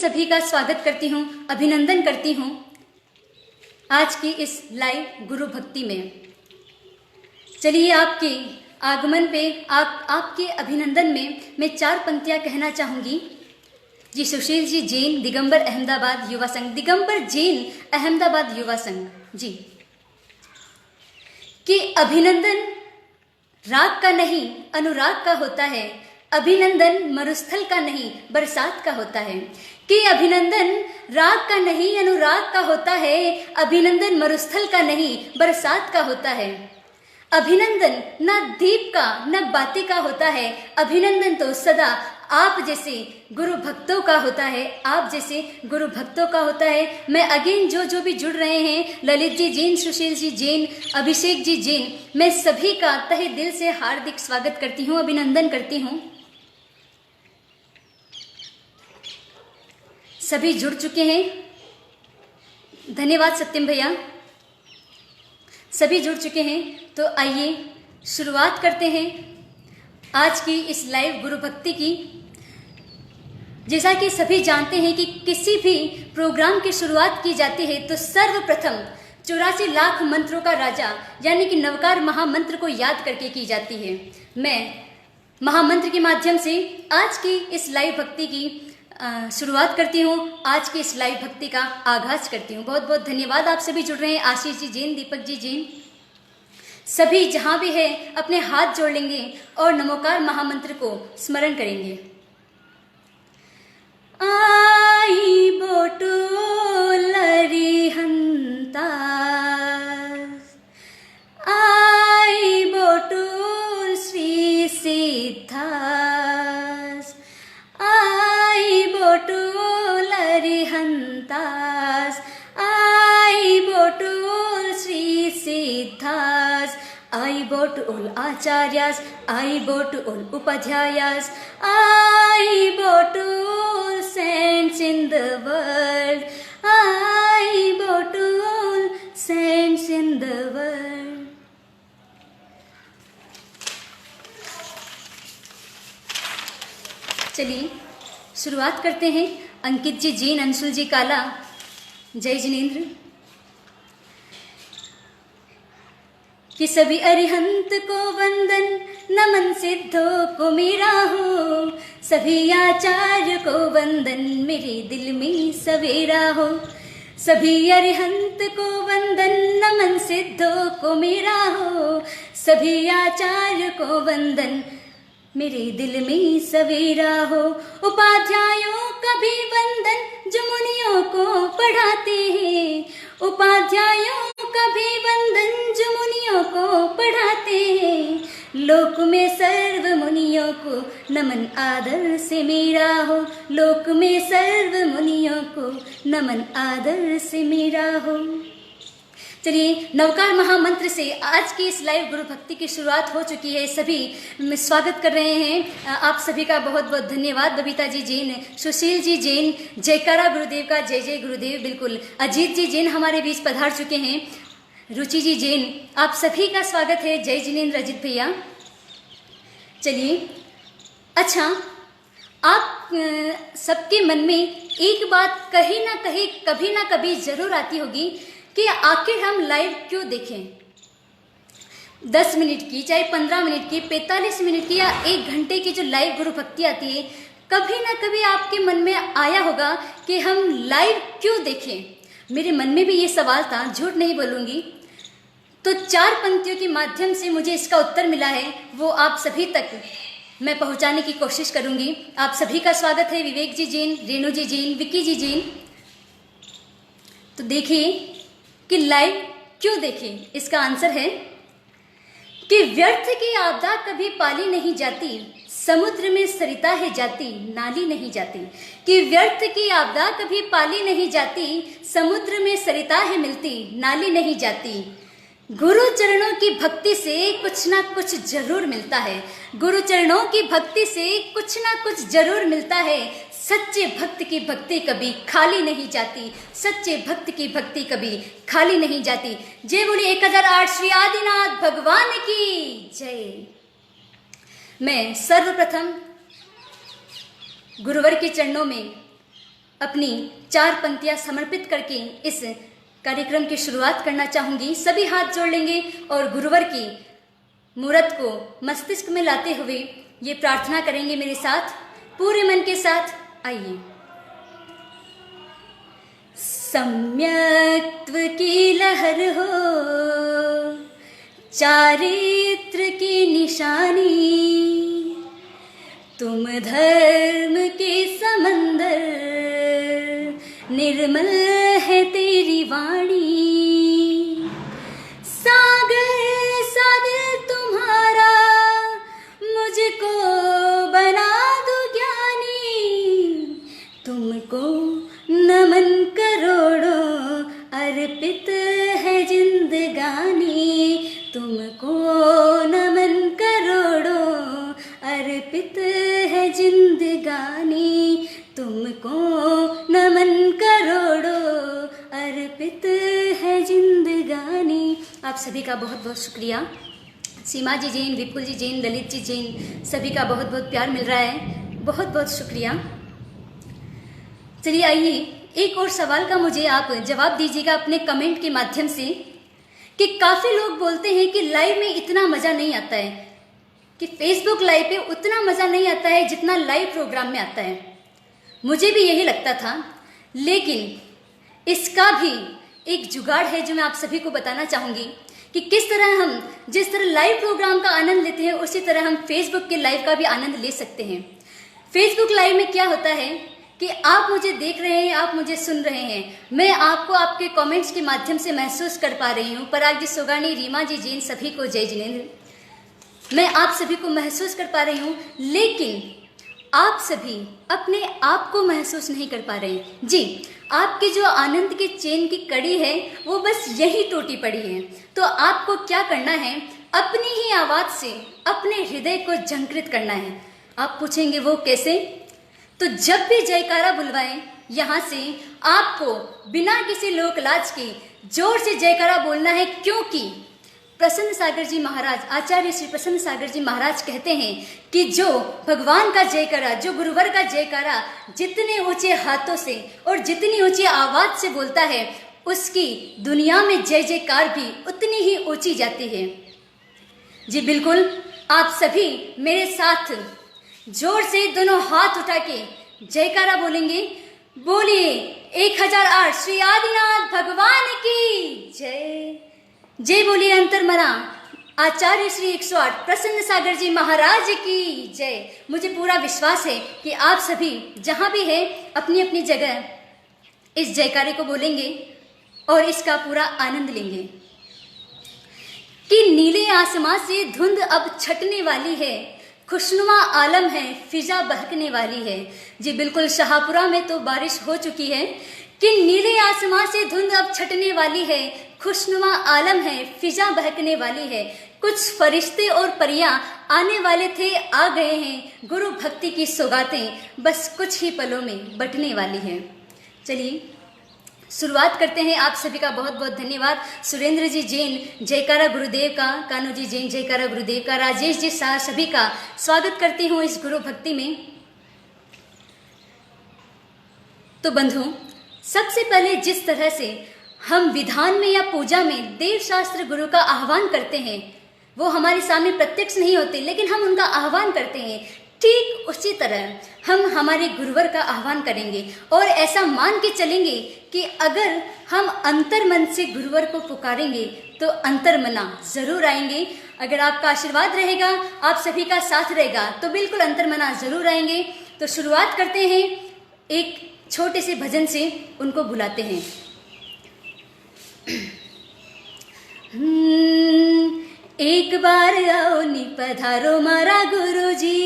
सभी का स्वागत करती हूँ, अभिनंदन करती हूँ आज की इस लाइव गुरु भक्ति में। चलिए आपके आगमन पे आपके अभिनंदन में मैं 4 पंक्तियाँ कहना चाहूँगी। जी सुशील जी जैन, दिगंबर अहमदाबाद युवा संघ, दिगंबर जैन अहमदाबाद युवा संघ जी, कि अभिनंदन राग का नहीं अनुराग का होता है, अभिनंदन मरुस्थल का नहीं बरसात का होता है। कि अभिनंदन राग का नहीं अनुराग का होता है, अभिनंदन मरुस्थल का नहीं बरसात का होता है। अभिनंदन न दीप का न बाती का होता है, अभिनंदन तो सदा आप जैसे गुरु भक्तों का होता है, आप जैसे गुरु भक्तों का होता है। मैं अगेन जो भी जुड़ रहे हैं, ललित जी जैन, सुशील जी जैन, अभिषेक जी जैन, मैं सभी का तहे दिल से हार्दिक स्वागत करती हूँ, अभिनंदन करती हूँ। सभी जुड़ चुके हैं, धन्यवाद सत्यम भैया, सभी जुड़ चुके हैं। तो आइए शुरुआत करते हैं आज की इस लाइव गुरु भक्ति की। जैसा कि सभी जानते हैं कि किसी भी प्रोग्राम की शुरुआत की जाती है तो सर्वप्रथम 84 लाख मंत्रों का राजा यानी कि नवकार महामंत्र को याद करके की जाती है। मैं महामंत्र के माध्यम से आज की इस लाइव भक्ति की शुरुआत करती हूँ, आज की इस लाइव भक्ति का आगाज करती हूँ। बहुत बहुत धन्यवाद, आप सभी जुड़ रहे हैं। आशीष जी जैन, दीपक जी जैन, सभी जहाँ भी है अपने हाथ जोड़ लेंगे और नमोकार महामंत्र को स्मरण करेंगे। आई बोटो लरिहंता, आई बोटो श्री सिद्धास, आई बोटो लरिहंतास, आई बोटो Shri siddhas, I bow to all acharyas, I bow to all upadhyayas, I bow to all saints in the world, I bow to all saints in the world. चलिए शुरुआत करते हैं। अंकित जी जैन, अंशुल जी काला, जय जिनेन्द्र। कि सभी अरिहंत को वंदन, नमन सिद्धों को मेरा हो, सभी आचार्य को वंदन, मेरे दिल में सवेरा हो। सभी अरिहंत को वंदन, नमन सिद्धों को मेरा हो, सभी आचार्य को वंदन, मेरे दिल में सवेरा हो। उपाध्यायों का भी वंदन जो मुनियों को पढ़ाते हैं, उपाध्यायों का भी वंदन जो मुनियों को पढ़ाते हैं। लोक में सर्व मुनियों को नमन आदर से मेरा हो, लोक में सर्व मुनियों को नमन आदर से मेरा हो। चलिए नवकार महामंत्र से आज की इस लाइव गुरु भक्ति की शुरुआत हो चुकी है। सभी स्वागत कर रहे हैं, आप सभी का बहुत बहुत धन्यवाद। बबीता जी जैन, सुशील जी जैन, जयकारा गुरुदेव का, जय जय गुरुदेव। बिल्कुल अजीत जी जैन हमारे बीच पधार चुके हैं, रुचि जी जैन, आप सभी का स्वागत है। जय जिनेन्द्र अजीत भैया। चलिए अच्छा, आप सबके मन में एक बात कहीं ना कहीं कभी ना कभी जरूर आती होगी कि आखिर हम लाइव क्यों देखें। 10 मिनट की, चाहे 15 मिनट की, 45 मिनट की या 1 घंटे की जो लाइव गुरु भक्ति आती है, कभी ना कभी आपके मन में आया होगा कि हम लाइव क्यों देखें। मेरे मन में भी ये सवाल था, झूठ नहीं बोलूँगी। तो 4 पंक्तियों के माध्यम से मुझे इसका उत्तर मिला है, वो आप सभी तक मैं पहुँचाने की कोशिश करूँगी। आप सभी का स्वागत है। विवेक जी जैन, रेणु जी जैन, विक्की जी जैन। तो देखिए कि लाइव क्यों देखें, इसका आंसर है कि व्यर्थ की आपदा कभी पाली नहीं जाती, समुद्र में सरिता है जाती, नाली नहीं जाती। कि व्यर्थ की आपदा कभी पाली नहीं जाती, समुद्र में सरिता है मिलती, नाली नहीं जाती। गुरु चरणों की भक्ति से कुछ ना कुछ जरूर मिलता है, गुरु चरणों की भक्ति से कुछ ना कुछ जरूर मिलता है। सच्चे भक्त की भक्ति कभी खाली नहीं जाती, सच्चे भक्त की भक्ति कभी खाली नहीं जाती। जय बोली 1008 श्री आदिनाथ भगवान की जय। मैं सर्वप्रथम गुरुवर के चरणों में अपनी 4 पंक्तियां समर्पित करके इस कार्यक्रम की शुरुआत करना चाहूंगी। सभी हाथ जोड़ लेंगे और गुरुवर की मूर्त को मस्तिष्क में लाते हुए ये प्रार्थना करेंगे मेरे साथ, पूरे मन के साथ। आइए। सम्यक्त्व की लहर हो, चारित्र की निशानी, तुम धर्म के समंदर, निर्मल है तेरी वाणी। सागर सागर तुम्हारा, मुझको बना दो ज्ञानी। तुमको नमन करोड़ों, अर्पित है जिंदगानी। तुमको नमन करोड़ों, अर्पित है जिंदगानी। तुमको नमन करोड़ों, अर्पित है जिंदगानी। आप सभी का बहुत बहुत शुक्रिया। सीमा जी जैन, विपुल जी जैन, ललित जी जैन, सभी का बहुत बहुत प्यार मिल रहा है। बहुत बहुत शुक्रिया। चलिए आइए, एक और सवाल का मुझे आप जवाब दीजिएगा अपने कमेंट के माध्यम से कि काफ़ी लोग बोलते हैं कि लाइव में इतना मज़ा नहीं आता है, कि फेसबुक लाइव पे उतना मज़ा नहीं आता है जितना लाइव प्रोग्राम में आता है। मुझे भी यही लगता था, लेकिन इसका भी एक जुगाड़ है जो मैं आप सभी को बताना चाहूँगी कि किस तरह हम जिस तरह लाइव प्रोग्राम का आनंद लेते हैं उसी तरह हम फेसबुक के लाइव का भी आनंद ले सकते हैं। फेसबुक लाइव में क्या होता है कि आप मुझे देख रहे हैं, आप मुझे सुन रहे हैं, मैं आपको आपके कमेंट्स के माध्यम से महसूस कर पा रही हूँ। पराग जी सोगानी, रीमा जी जैन, सभी को जय जिनेंद्र, मैं आप सभी को महसूस कर पा रही हूँ, लेकिन आप सभी अपने आप को महसूस नहीं कर पा रहे हैं। जी, आपके जो आनंद के चेन की कड़ी है वो बस यही टूटी पड़ी है। तो आपको क्या करना है, अपनी ही आवाज़ से अपने हृदय को झंकृत करना है। आप पूछेंगे वो कैसे? तो जब भी जयकारा बुलवाएं, यहाँ से आपको बिना किसी लोक लाज के जोर से जयकारा बोलना है, क्योंकि प्रसन्न सागर जी महाराज, आचार्य श्री प्रसन्न सागर जी महाराज कहते हैं कि जो भगवान का जयकारा, जो गुरुवर का जयकारा जितने ऊंचे हाथों से और जितनी ऊंची आवाज से बोलता है, उसकी दुनिया में जय जयकार भी उतनी ही ऊंची जाती है। जी बिल्कुल, आप सभी मेरे साथ जोर से दोनों हाथ उठा के जयकारा बोलेंगे। बोलिए 1008 श्री आदिनाथ भगवान की जय। जय बोलिए अंतर्मना आचार्य श्री 108 प्रसन्न सागर जी महाराज की जय। मुझे पूरा विश्वास है कि आप सभी जहां भी हैं अपनी अपनी जगह इस जयकारे को बोलेंगे और इसका पूरा आनंद लेंगे कि नीले आसमां से धुंध अब छटने वाली है, खुशनुमा आलम है, फिजा बहकने वाली है। जी बिल्कुल, शाहपुरा में तो बारिश हो चुकी है कि नीले आसमां से धुंध अब छटने वाली है, खुशनुमा आलम है, फिजा बहकने वाली है। कुछ फरिश्ते और परियां आने वाले थे, आ गए हैं, गुरु भक्ति की सौगातें बस कुछ ही पलों में बटने वाली हैं। चलिए शुरुआत करते हैं। आप सभी का बहुत बहुत धन्यवाद। सुरेंद्र जी जैन जयकारा गुरुदेव का, कानू जी जैन जयकारा गुरुदेव का, राजेश जी शाह, सभी का स्वागत करती हूँ इस गुरु भक्ति में। तो बंधु, सबसे पहले जिस तरह से हम विधान में या पूजा में देव शास्त्र गुरु का आह्वान करते हैं, वो हमारे सामने प्रत्यक्ष नहीं होते, लेकिन हम उनका आह्वान करते हैं, ठीक उसी तरह हम हमारे गुरुवर का आह्वान करेंगे और ऐसा मान के चलेंगे कि अगर हम अंतर्मन से गुरुवर को पुकारेंगे तो अंतर्मना जरूर आएंगे। अगर आपका आशीर्वाद रहेगा, आप सभी का साथ रहेगा, तो बिल्कुल अंतर्मना जरूर आएंगे। तो शुरुआत करते हैं, एक छोटे से भजन से उनको बुलाते हैं। एक बार आओ नी पधारो मारा गुरुजी।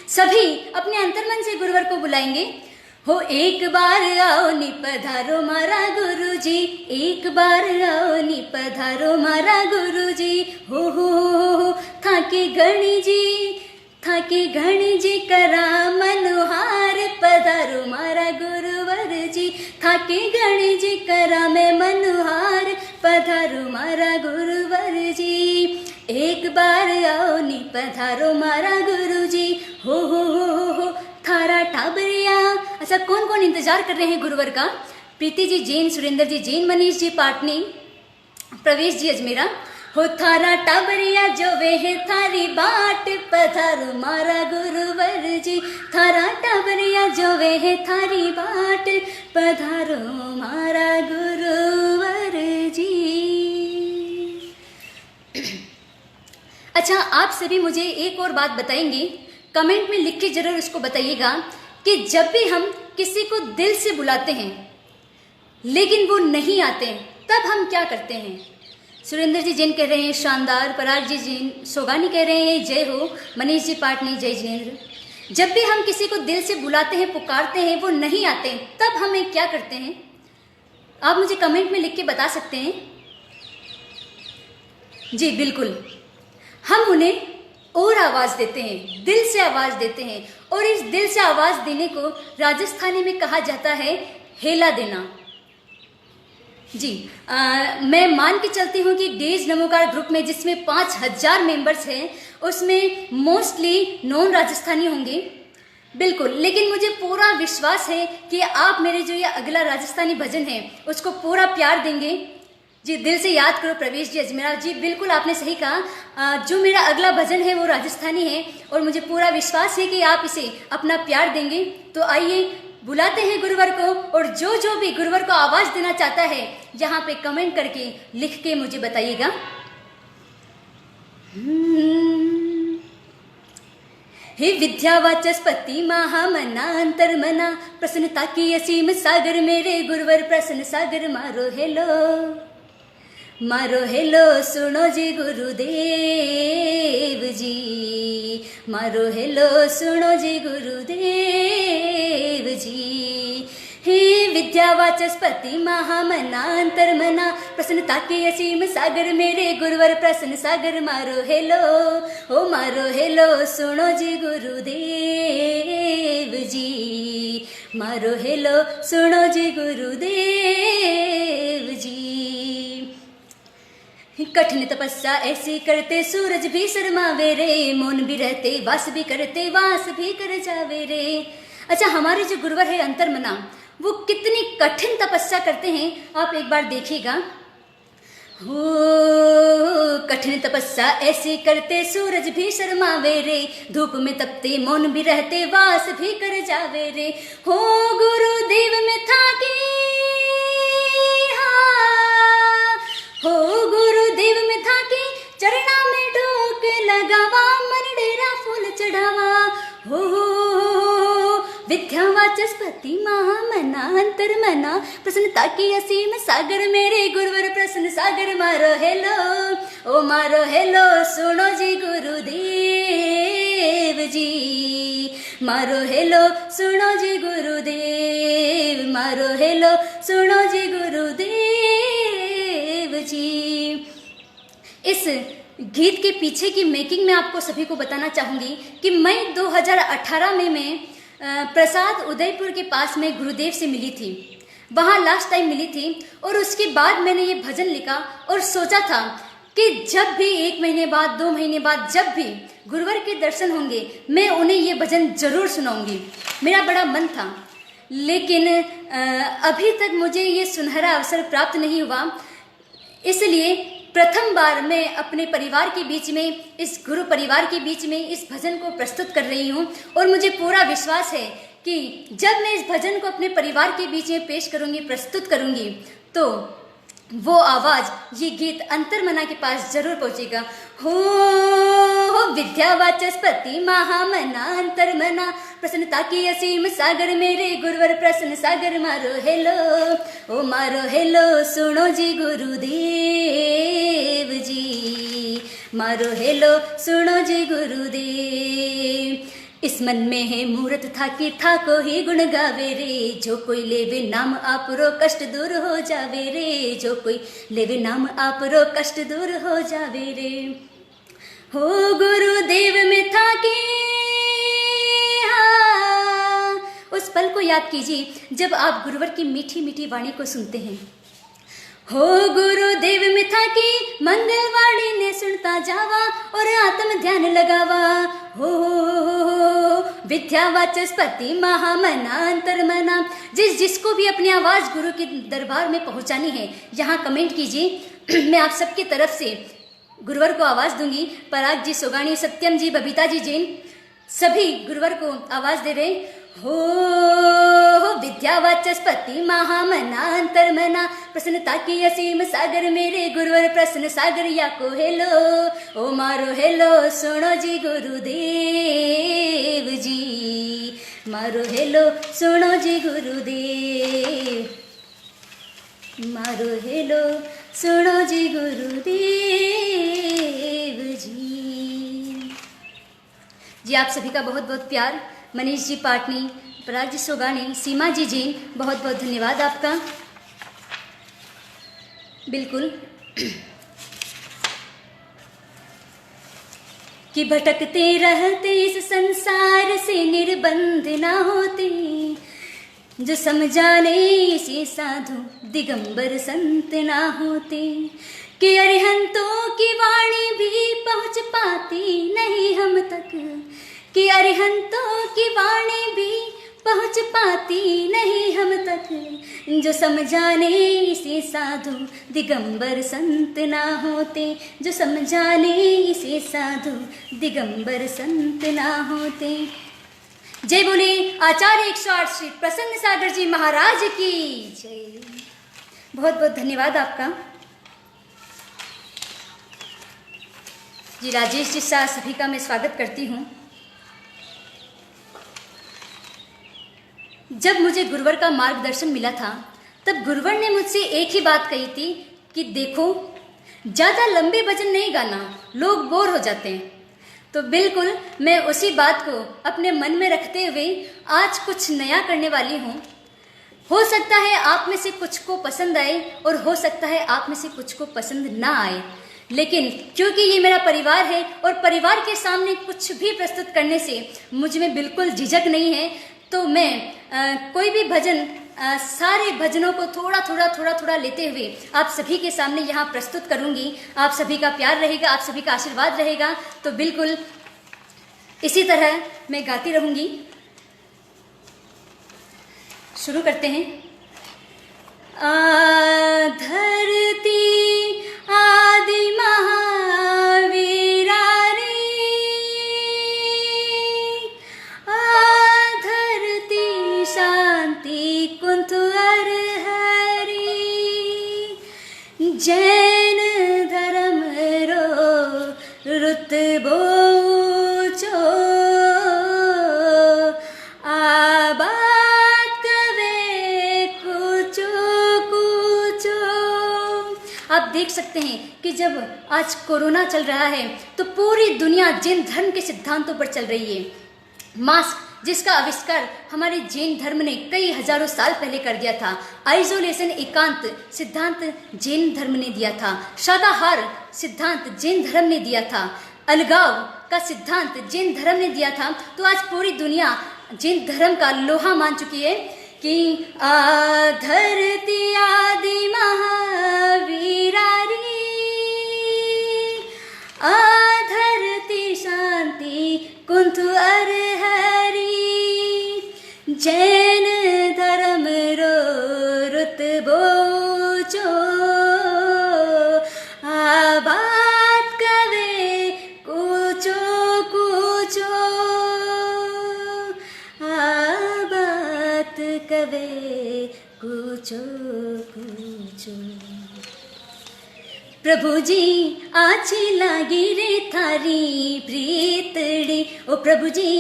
सभी अपने अंतर्मन से गुरुवर को बुलाएंगे। हो एक बार आओ नी पधारो मारा गुरुजी, एक बार आओ नी पधारो मारा गुरुजी। हो थाके गणी जी, थाके गणी जी करा मनोहार, पधारो मारा गुरुवर जी। थाके गणी जी करा मैं मनोहार, पधारो मारा गुरुवर जी। एक बार आओ नी पधारो मारा गुरुजी। हो थारा टाबरिया। अच्छा, कौन कौन इंतजार कर रहे हैं गुरुवर का? प्रीति जी जैन, सुरेंद्र जी जैन, मनीष जी पाटनी, प्रवेश जी अजमेरा। हो थारा टाबरिया जो वे है थारी बाट, पधारो मारा गुरुवर जी। थारा टाबरिया जो वे है थारी बाट, पधारो मारा गुरुवर जी। अच्छा, आप सभी मुझे एक और बात बताएंगे, कमेंट में लिख के जरूर उसको बताइएगा कि जब भी हम किसी को दिल से बुलाते हैं लेकिन वो नहीं आते, तब हम क्या करते हैं? सुरेंद्र जी जैन कह रहे हैं शानदार, पराग जी जैन, सोगानी कह रहे हैं जय हो, मनीष जी पाटनी जय जिनेन्द्र। जब भी हम किसी को दिल से बुलाते हैं, पुकारते हैं, वो नहीं आते, तब हमें क्या करते हैं? आप मुझे कमेंट में लिख के बता सकते हैं। जी बिल्कुल, हम उन्हें और आवाज देते हैं, दिल से आवाज देते हैं, और इस दिल से आवाज देने को राजस्थानी में कहा जाता है हेला देना। जी मैं मान के चलती हूँ कि डेज नमोकार ग्रुप में जिसमें 5000 मेंबर्स हैं, उसमें मोस्टली नॉन राजस्थानी होंगे, बिल्कुल। लेकिन मुझे पूरा विश्वास है कि आप मेरे जो ये अगला राजस्थानी भजन है उसको पूरा प्यार देंगे। जी दिल से याद करो प्रवेश जी अजमेरा जी, बिल्कुल आपने सही कहा। जो मेरा अगला भजन है वो राजस्थानी है और मुझे पूरा विश्वास है कि आप इसे अपना प्यार देंगे। तो आइए बुलाते हैं गुरुवर को, और जो भी गुरुवर को आवाज देना चाहता है यहाँ पे कमेंट करके लिख के मुझे बताइएगा। हे विद्यावाचस्पति महामना अंतर्मना, प्रसन्नता की असीम सागर मेरे गुरुवर प्रसन्न सागर। मारो हेलो मारो हेलो सुनो जी गुरुदेव जी, मारो हेलो सुनो जी गुरुदेव जी। हे विद्यावाचस्पति महामना अंतर्मना, प्रसन्नता के असीम सागर मेरे गुरुवर प्रसन्न सागर। मारो हेलो ओ मारो हेलो सुनो जी गुरुदेव जी, मारो हेलो सुनो जी गुरुदेव जी। कठिन तपस्या ऐसी करते सूरज भी शर्मावे रे, मौन भी रहते वास भी करते वास भी कर जावे रे। अच्छा, हमारे जो गुरुवर है अंतर्मना, वो कितनी कठिन तपस्या करते हैं आप एक बार देखिएगा। हो कठिन तपस्या ऐसी करते सूरज भी शर्मावे रे, धूप में तपते मौन भी रहते वास भी कर जावे रे। हो गुरुदेव में था कि हो गुरुदेव में था कि चरणा में ढोक लगावा, मन डेरा फूल चढ़ावा। हो विद्यावाचस्पति महामना अंतर्मना, प्रसन्नता की असीम सागर मेरे गुरुवर प्रसन्न सागर। मारो हेलो ओ मारो हेलो सुनो जी गुरुदेव जी, मारो हेलो सुनो जी गुरुदेव, मारो हेलो सुनो जी गुरुदेव जी। इस गीत के पीछे की मेकिंग मैं आपको सभी को बताना चाहूँगी कि मई 2018 में मैं प्रसाद उदयपुर के पास में गुरुदेव से मिली थी, वहाँ लास्ट टाइम मिली थी। और उसके बाद मैंने ये भजन लिखा और सोचा था कि जब भी 1 महीने बाद 2 महीने बाद जब भी गुरुवर के दर्शन होंगे मैं उन्हें ये भजन जरूर सुनाऊंगी, मेरा बड़ा मन था। लेकिन अभी तक मुझे ये सुनहरा अवसर प्राप्त नहीं हुआ, इसलिए प्रथम बार मैं अपने परिवार के बीच में, इस गुरु परिवार के बीच में इस भजन को प्रस्तुत कर रही हूँ। और मुझे पूरा विश्वास है कि जब मैं इस भजन को अपने परिवार के बीच में पेश करूँगी, प्रस्तुत करूँगी, तो वो आवाज़, ये गीत अंतर्मना के पास जरूर पहुँचेगा। हो विद्यावाचस्पति महामना अंतर्मना, प्रसन्नता की असीम सागर मेरे गुरुवर प्रसन्न सागर। मारो हेलो ओ मारो हेलो सुनो जी गुरुदेव जी, मारो हेलो सुनो जी गुरुदेव। इस मन में है मूरत था कि था को ही गुण गावे रे, जो कोई लेवे नाम आप रो कष्ट दूर हो जावे रे, जो कोई लेवे नाम आप रो कष्ट दूर हो जावे रे। हो गुरुदेव में था कि उस पल को याद कीजिए जब आप गुरुवर की मीठी मीठी वाणी को सुनते हैं। हो गुरुदेव मिथा की मंगलवाणी ने सुनता जावा और आत्म ध्यान लगावा। हो विद्या वाचस्पति महामना अंतर मना। जिसको भी अपनी आवाज गुरु के दरबार में पहुंचानी है यहाँ कमेंट कीजिए। मैं आप सबकी तरफ से गुरुवर को आवाज दूंगी। पराग जी, सोगानी, सत्यम जी, बबीता जी, जैन सभी गुरुवर को आवाज दे रहे। हो विद्या वाचस्पति महामना अंतर मना। प्रसन्नता की असीम सागर मेरे गुरुवर प्रसन्न सागर या को हेलो ओ मारो हेलो सुनो जी गुरुदेव जी। मारो हेलो सुनो जी गुरुदेव। मारो हेलो सुनो जी गुरुदेव जी। जी आप सभी का बहुत बहुत प्यार। मनीष जी पाटनी, पराग जी सोगानी, सीमा जी जैन, बहुत बहुत धन्यवाद आपका। बिल्कुल कि भटकते रहते इस संसार से निर्बंध ना होते, जो समझाने इसी साधु दिगंबर संत ना होते। कि अरिहंतों की वाणी भी पहुंच पाती नहीं हम तक। कि अरिहंतों की वाणी भी पहुंच पाती नहीं हम तक, जो समझाने इसे साधु दिगंबर संत ना होते। जो समझाने इसे साधु दिगंबर संत ना होते। जय बोले आचार्य 108 श्री प्रसन्न सागर जी महाराज की जय। बहुत बहुत धन्यवाद आपका जी। राजेश जी शाह सभी का मैं स्वागत करती हूँ। जब मुझे गुरुवर का मार्गदर्शन मिला था तब गुरुवर ने मुझसे एक ही बात कही थी कि देखो ज़्यादा लंबे भजन नहीं गाना, लोग बोर हो जाते हैं। तो बिल्कुल मैं उसी बात को अपने मन में रखते हुए आज कुछ नया करने वाली हूँ। हो सकता है आप में से कुछ को पसंद आए और हो सकता है आप में से कुछ को पसंद ना आए, लेकिन क्योंकि ये मेरा परिवार है और परिवार के सामने कुछ भी प्रस्तुत करने से मुझ में बिल्कुल झिझक नहीं है, तो मैं कोई भी भजन सारे भजनों को थोड़ा लेते हुए आप सभी के सामने यहाँ प्रस्तुत करूँगी। आप सभी का प्यार रहेगा, आप सभी का आशीर्वाद रहेगा, तो बिल्कुल इसी तरह मैं गाती रहूँगी। शुरू करते हैं। धरती आदि महावीरा रे, धरती शांति कुंतु अर हरि, जैन धर्म रो रुतबो चो, आबाद कवे कुचो कुचो। आप देख सकते हैं कि जब आज कोरोना चल रहा है तो पूरी दुनिया जैन धर्म के सिद्धांतों पर चल रही है। मास्क जिसका आविष्कार हमारे जैन धर्म ने कई हजारों साल पहले कर दिया था। आइसोलेशन एकांत सिद्धांत जैन धर्म ने दिया था। शाकाहार सिद्धांत जैन धर्म ने दिया था। अलगाव का सिद्धांत जैन धर्म ने दिया था। तो आज पूरी दुनिया जैन धर्म का लोहा मान चुकी है कि धरती आदि महावीरा रे, धरती शांति कुंतु अर हरि, जैन धर्म रो रुतबो चो, आबाद कवे कुचो कुचो, आबाद कवे कुचो कुचो। प्रभु जी आछी लागी रे थारी प्रीतड़ी, ओ प्रभु जी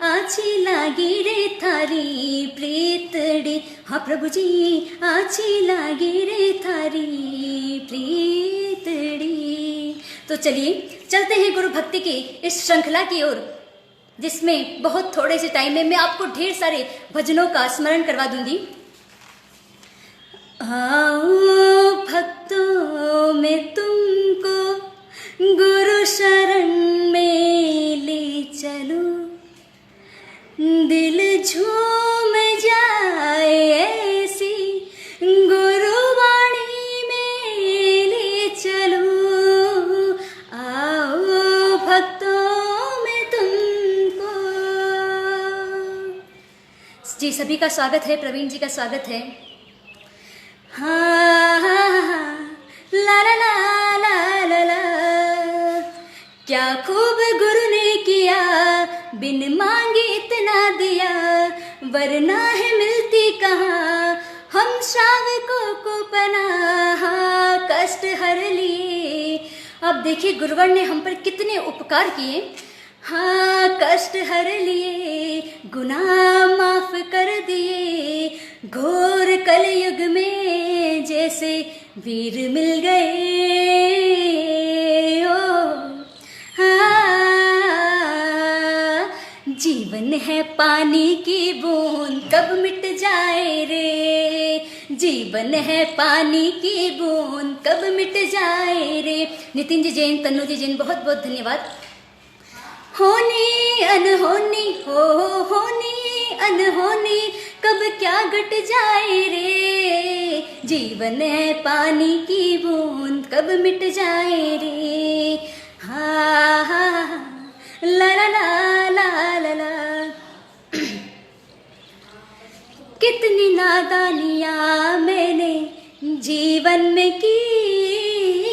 आछी लागी रे थारी प्रीतड़ी, हाँ प्रभु जी आछी लागी रे थारी प्रीतड़ी। तो चलिए चलते हैं गुरु भक्ति की इस श्रृंखला की ओर, जिसमें बहुत थोड़े से टाइम में मैं आपको ढेर सारे भजनों का स्मरण करवा दूंगी। आओ भक्तों में तुमको गुरु शरण में ले चलूं, दिल झूम जाए ऐसी गुरुवाणी में सभी का स्वागत है, प्रवीण जी का स्वागत है। हाँ हाँ हाँ, ला ला ला ला ला ला, क्या खूब गुरु ने किया, बिन मांगे इतना दिया, वरना है मिलती कहाँ हम श्रावकों को पनाह, कष्ट हर लिए। अब देखिए गुरुवर ने हम पर कितने उपकार किए। हाँ, कष्ट हर लिए, गुनाह माफ कर दिए, घोर कलयुग में जैसे वीर मिल गए। ओ हाँ, जीवन है पानी की बूंद कब मिट जाए रे, जीवन है पानी की बूंद कब मिट जाए रे। नितिन जी जैन, तन्नू जी जैन, बहुत बहुत धन्यवाद। होनी अनहोनी हो, होनी अनहोनी कब क्या घट जाए रे, जीवन है पानी की बूंद कब मिट जाए रे। हाँ हाँ, ला ला ला ला ला ला। कितनी नादानियाँ मैंने जीवन में की,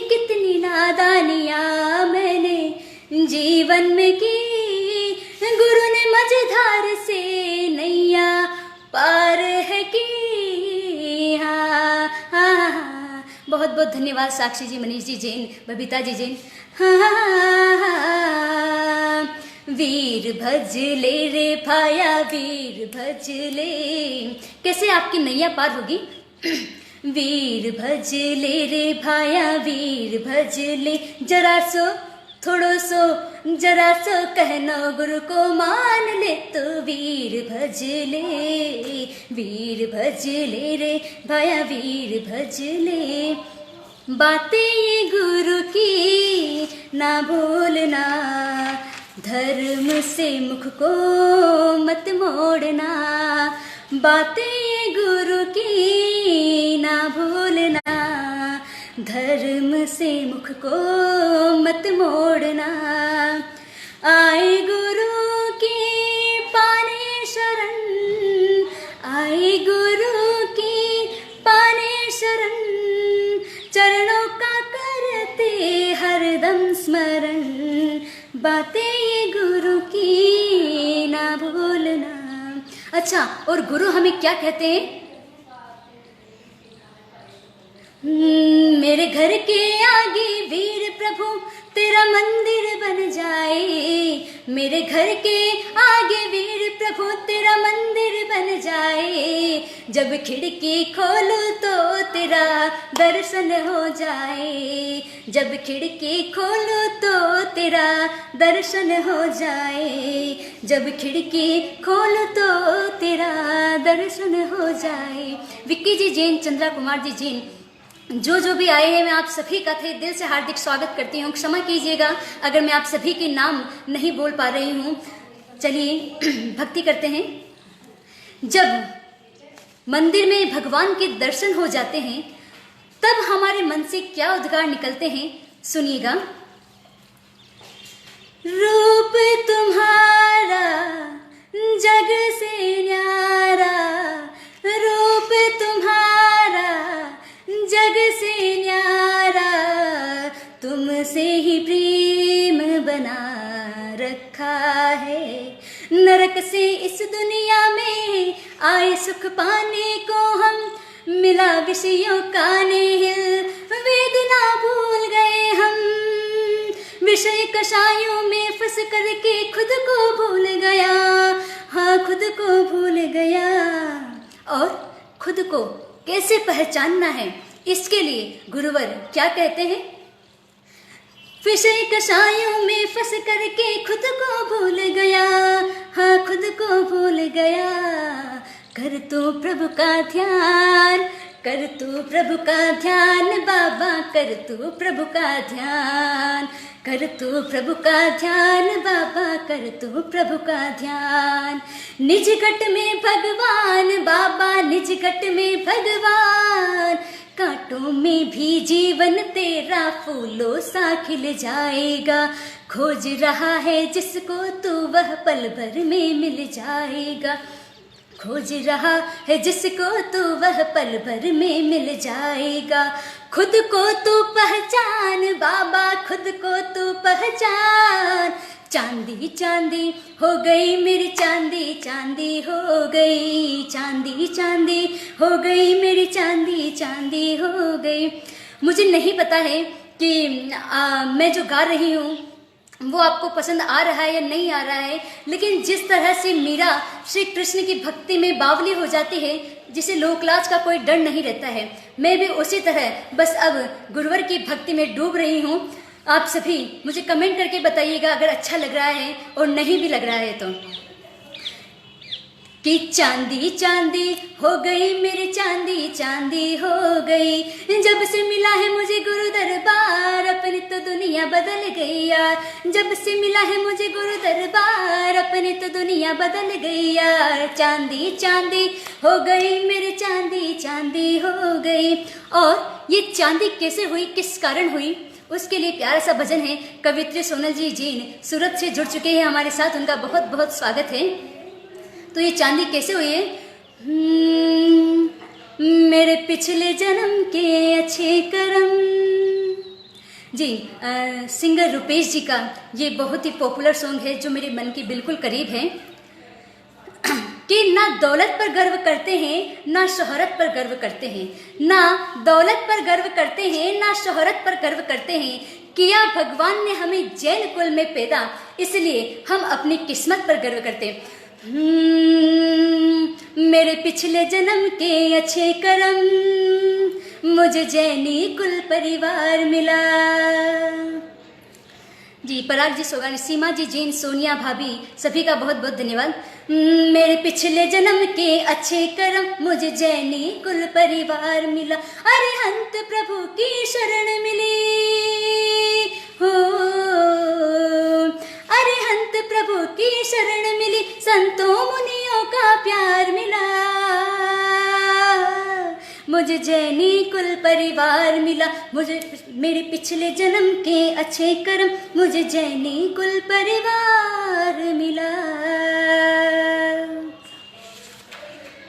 कितनी नादानियाँ मैंने जीवन में की, गुरु ने मझधार से नैया पार है की। हाँ हाँ हाँ, बहुत बहुत धन्यवाद साक्षी जी, मनीष जी जैन, बबीता जी जैन। हाँ हाँ, वीर भज ले रे भाया, वीर भज ले, कैसे आपकी नैया पार होगी। वीर भज ले रे भाया, वीर भज ले, जरा सो थोड़ो सो, जरा सो कहना गुरु को मान ले, तो वीर भज ले, वीर भज ले रे भाया, वीर भज ले। बातें ये गुरु की ना भूलना, धर्म से मुख को मत मोड़ना, बातें ये गुरु की ना भूलना, धर्म से मुख को मत मोड़ना। आए गुरु की पाने शरण, आए गुरु की पाने शरण, चरणों का करते हरदम स्मरण, बातें ये गुरु की ना भूलना। अच्छा, और गुरु हमें क्या कहते हैं। मेरे घर के आगे वीर प्रभु तेरा मंदिर बन जाए, मेरे घर के आगे वीर प्रभु तेरा मंदिर बन जाए, जब खिड़की खोलूं तो तेरा दर्शन हो जाए, जब खिड़की खोलूं तो तेरा दर्शन हो जाए, जब खिड़की खोलूं तो तेरा दर्शन हो जाए। विक्की जी जैन, चंद्रा कुमार जी जैन, जो भी आए हैं मैं आप सभी का थे दिल से हार्दिक स्वागत करती हूँ। क्षमा कीजिएगा अगर मैं आप सभी के नाम नहीं बोल पा रही हूँ। चलिए भक्ति करते हैं। जब मंदिर में भगवान के दर्शन हो जाते हैं तब हमारे मन से क्या उद्गार निकलते हैं, सुनिएगा। रूप तुम्हारा जग से न्यारा, रूप तुम्हारा जग से न्यारा, तुमसे ही प्रेम बना रखा है, नरक से इस दुनिया में आए सुख पाने को हम, मिला विषयों का नेहिल, वेदना भूल गए हम, विषय कषायों में फंस करके खुद को भूल गया, हाँ खुद को भूल गया। और खुद को कैसे पहचानना है, इसके लिए गुरुवर क्या कहते हैं। विषय कषायों में फंस करके खुद को भूल गया, हाँ खुद को भूल गया, कर तू प्रभु का ध्यान, कर तू प्रभु का ध्यान बाबा, कर तू प्रभु का ध्यान, कर तू प्रभु का ध्यान बाबा, कर तू प्रभु का ध्यान। निज घट में भगवान बाबा, निज घट में भगवान, कांटों में भी जीवन तेरा फूलों सा खिल जाएगा, खोज रहा है जिसको तू वह पल भर में मिल जाएगा, खोज रहा है जिसको तो वह पल भर में मिल जाएगा। खुद को तू पहचान बाबा, खुद को तू पहचान। चांदी चांदी हो गई मेरी चांदी, चांदी हो गई, चांदी चांदी हो गई मेरी चांदी, चांदी हो गई। मुझे नहीं पता है कि मैं जो गा रही हूँ वो आपको पसंद आ रहा है या नहीं आ रहा है, लेकिन जिस तरह से मीरा श्री कृष्ण की भक्ति में बावली हो जाती है, जिसे लोकलाज का कोई डर नहीं रहता है, मैं भी उसी तरह बस अब गुरुवर की भक्ति में डूब रही हूँ। आप सभी मुझे कमेंट करके बताइएगा अगर अच्छा लग रहा है और नहीं भी लग रहा है तो। कि चांदी चांदी हो गई मेरी चांदी, चांदी हो गई। जब से मिला है मुझे गुरु दरबार, अपनी तो दुनिया बदल गई यार। जब से मिला है मुझे गुरु दरबार, अपनी तो दुनिया बदल गई यार। चांदी चांदी हो गई मेरी चांदी, चांदी हो गई। और ये चांदी कैसे हुई, किस कारण हुई, उसके लिए प्यारा सा भजन है। कवित्री सोनल जी जीन सूरत से जुड़ चुके हैं हमारे साथ, उनका बहुत बहुत स्वागत है। तो ये चांदी कैसे हुई है? मेरे पिछले जन्म के अच्छे कर्म। जी सिंगर रुपेश जी का ये बहुत ही पॉपुलर सॉन्ग है जो मेरे मन के बिल्कुल करीब है। कि ना दौलत पर गर्व करते हैं ना शोहरत पर गर्व करते हैं, ना दौलत पर गर्व करते हैं ना शोहरत पर गर्व करते हैं। किया भगवान ने हमें जैन कुल में पैदा, इसलिए हम अपनी किस्मत पर गर्व करते हैं। मेरे पिछले जन्म के अच्छे कर्म, मुझे जैनी कुल परिवार मिला। जी पराग जी, सोगानी, सीमा जी, जैन, सोनिया भाभी, सभी का बहुत बहुत धन्यवाद। मेरे पिछले जन्म के अच्छे कर्म, मुझे जैनी कुल परिवार मिला। अरिहंत प्रभु की शरण मिली हो, अरिहंत प्रभु की शरण मिली। संतों मुनियों का प्यार मिला, मुझे जैनी कुल परिवार मिला। मुझे मेरे पिछले जन्म के अच्छे कर्म, मुझे जैनी कुल परिवार मिला।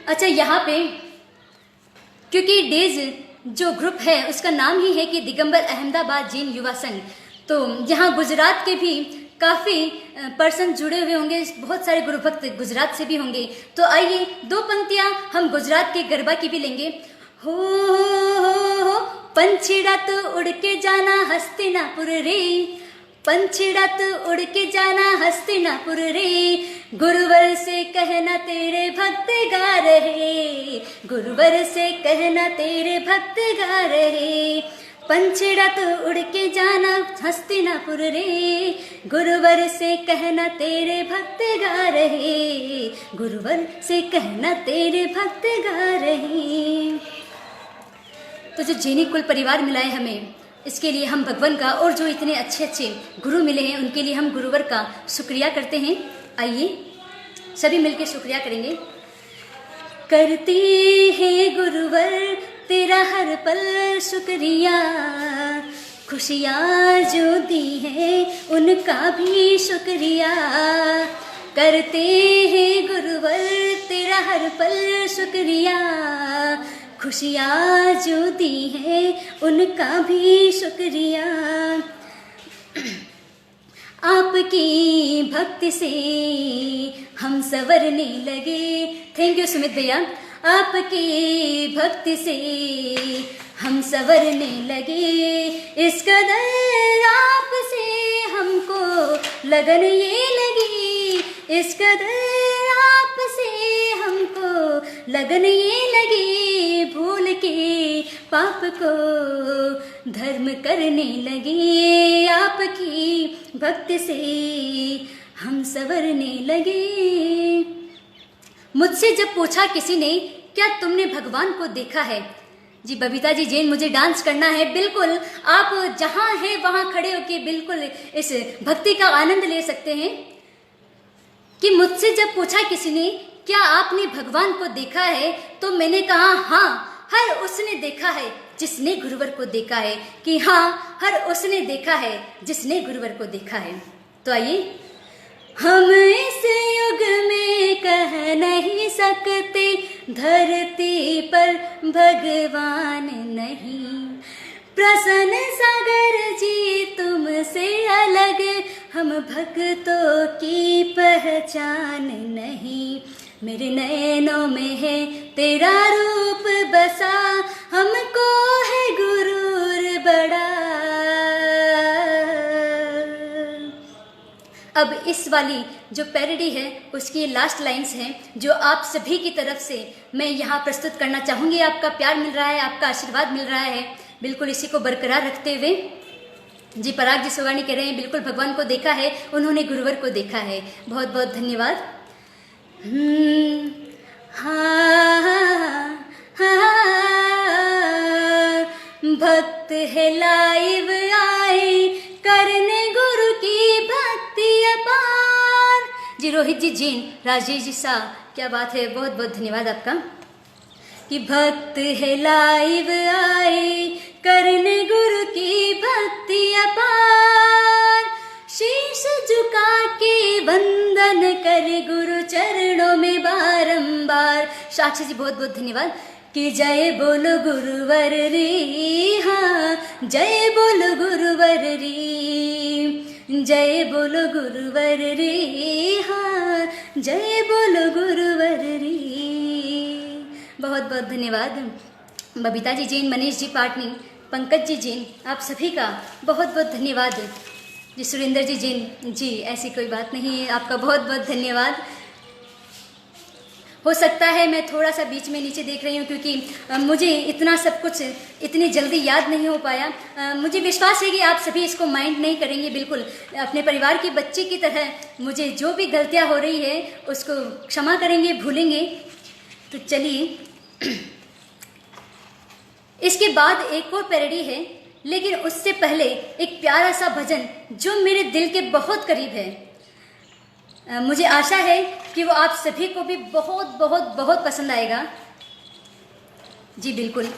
अच्छा, यहाँ पे क्योंकि डेज जो ग्रुप है उसका नाम ही है कि दिगंबर अहमदाबाद जैन युवा संघ, तो यहाँ गुजरात के भी काफ़ी पर्सन जुड़े हुए होंगे, बहुत सारे गुरु भक्त गुजरात से भी होंगे। तो आइए दो पंक्तियाँ हम गुजरात के गरबा की भी लेंगे। हो पंछीड़ा तो उड़ के जाना हस्तिनापुर रे, पंछीड़ा तो उड़ के जाना हस्तिनापुर रे। गुरुवर से कहना तेरे भक्त गा रहे, गुरुवर से कहना तेरे भक्त गा रहे। पंछीड़ा तो उड़ के जाना हस्तिनापुर रे, गुरुवर से कहना तेरे भक्त गा रहे, गुरुवर से कहना तेरे भक्त गा रहे। तो जो जैनी कुल परिवार मिला है हमें, इसके लिए हम भगवान का और जो इतने अच्छे अच्छे गुरु मिले हैं उनके लिए हम गुरुवर का शुक्रिया करते हैं। आइए सभी मिलकर शुक्रिया करेंगे। करते हैं गुरुवर तेरा हर पल शुक्रिया, खुशियाँ जो दी है उनका भी शुक्रिया। करते हैं गुरुवर तेरा हर पल शुक्रिया, खुशियाँ जो दी है उनका भी शुक्रिया। आपकी भक्ति से हम संवरने लगे। थैंक यू सुमित भैया। आपकी भक्ति से हम संवरने लगे, इस कदर आपसे हमको लगन ये लगी, इस कदर आपसे हमको लगन ये लगी। भूल के पाप को धर्म करने लगे, आपकी भक्ति से हम संवरने लगे। मुझसे जब पूछा किसी ने क्या तुमने भगवान को देखा है, जी बबीता जी जैन, मुझे डांस करना है। बिल्कुल, आप जहाँ हैं वहाँ खड़े होकर बिल्कुल इस भक्ति का आनंद ले सकते हैं। कि मुझसे जब पूछा किसी ने क्या आपने भगवान को देखा है, तो मैंने कहा हाँ, हर उसने देखा है जिसने गुरुवर को देखा है। कि हाँ, हर उसने देखा है जिसने गुरुवर को देखा है। तो आइए हम इस युग में कह नहीं सकते, धरती पर भगवान नहीं। प्रसन्न सागर जी तुमसे अलग, हम भक्तों की पहचान नहीं। मेरे नैनों में है तेरा रूप बसा, हमको है गुरूर बड़ा। अब इस वाली जो पैरोडी है उसकी लास्ट लाइंस हैं जो आप सभी की तरफ से मैं यहाँ प्रस्तुत करना चाहूँगी। आपका प्यार मिल रहा है, आपका आशीर्वाद मिल रहा है, बिल्कुल इसी को बरकरार रखते हुए। जी पराग जी सोगानी कह रहे हैं बिल्कुल भगवान को देखा है, उन्होंने गुरुवर को देखा है। बहुत बहुत धन्यवाद। भक्त है लाइव आए, करने गुरु की भक्ति अपार। जी रोहित जी जैन, राजेश जी शाह, क्या बात है, बहुत बहुत धन्यवाद आपका। कि भक्त है लाइव आए, करने गुरु की भक्ति अपार। शीश झुका के वंदन कर गुरु चरणों में बारंबार। साक्षी जी बहुत बहुत धन्यवाद। कि जय बोलो गुरुवर रे, हाँ जय बोलो गुरुवर रे, जय बोलो गुरुवर रे, हाँ जय बोलो गुरुवर रे। बहुत बहुत धन्यवाद। बबीता जी जैन, मनीष जी पाटनी, पंकज जी जैन, आप सभी का बहुत बहुत धन्यवाद। जी सुरेंद्र जी जैन, जी ऐसी कोई बात नहीं है, आपका बहुत बहुत धन्यवाद। हो सकता है मैं थोड़ा सा बीच में नीचे देख रही हूँ क्योंकि मुझे इतना सब कुछ इतनी जल्दी याद नहीं हो पाया। मुझे विश्वास है कि आप सभी इसको माइंड नहीं करेंगे, बिल्कुल अपने परिवार के बच्चे की तरह मुझे जो भी गलतियाँ हो रही है उसको क्षमा करेंगे, भूलेंगे। तो चलिए इसके बाद एक और पैरोडी है, लेकिन उससे पहले एक प्यारा सा भजन जो मेरे दिल के बहुत करीब है। मुझे आशा है कि वो आप सभी को भी बहुत बहुत बहुत पसंद आएगा। जी बिल्कुल,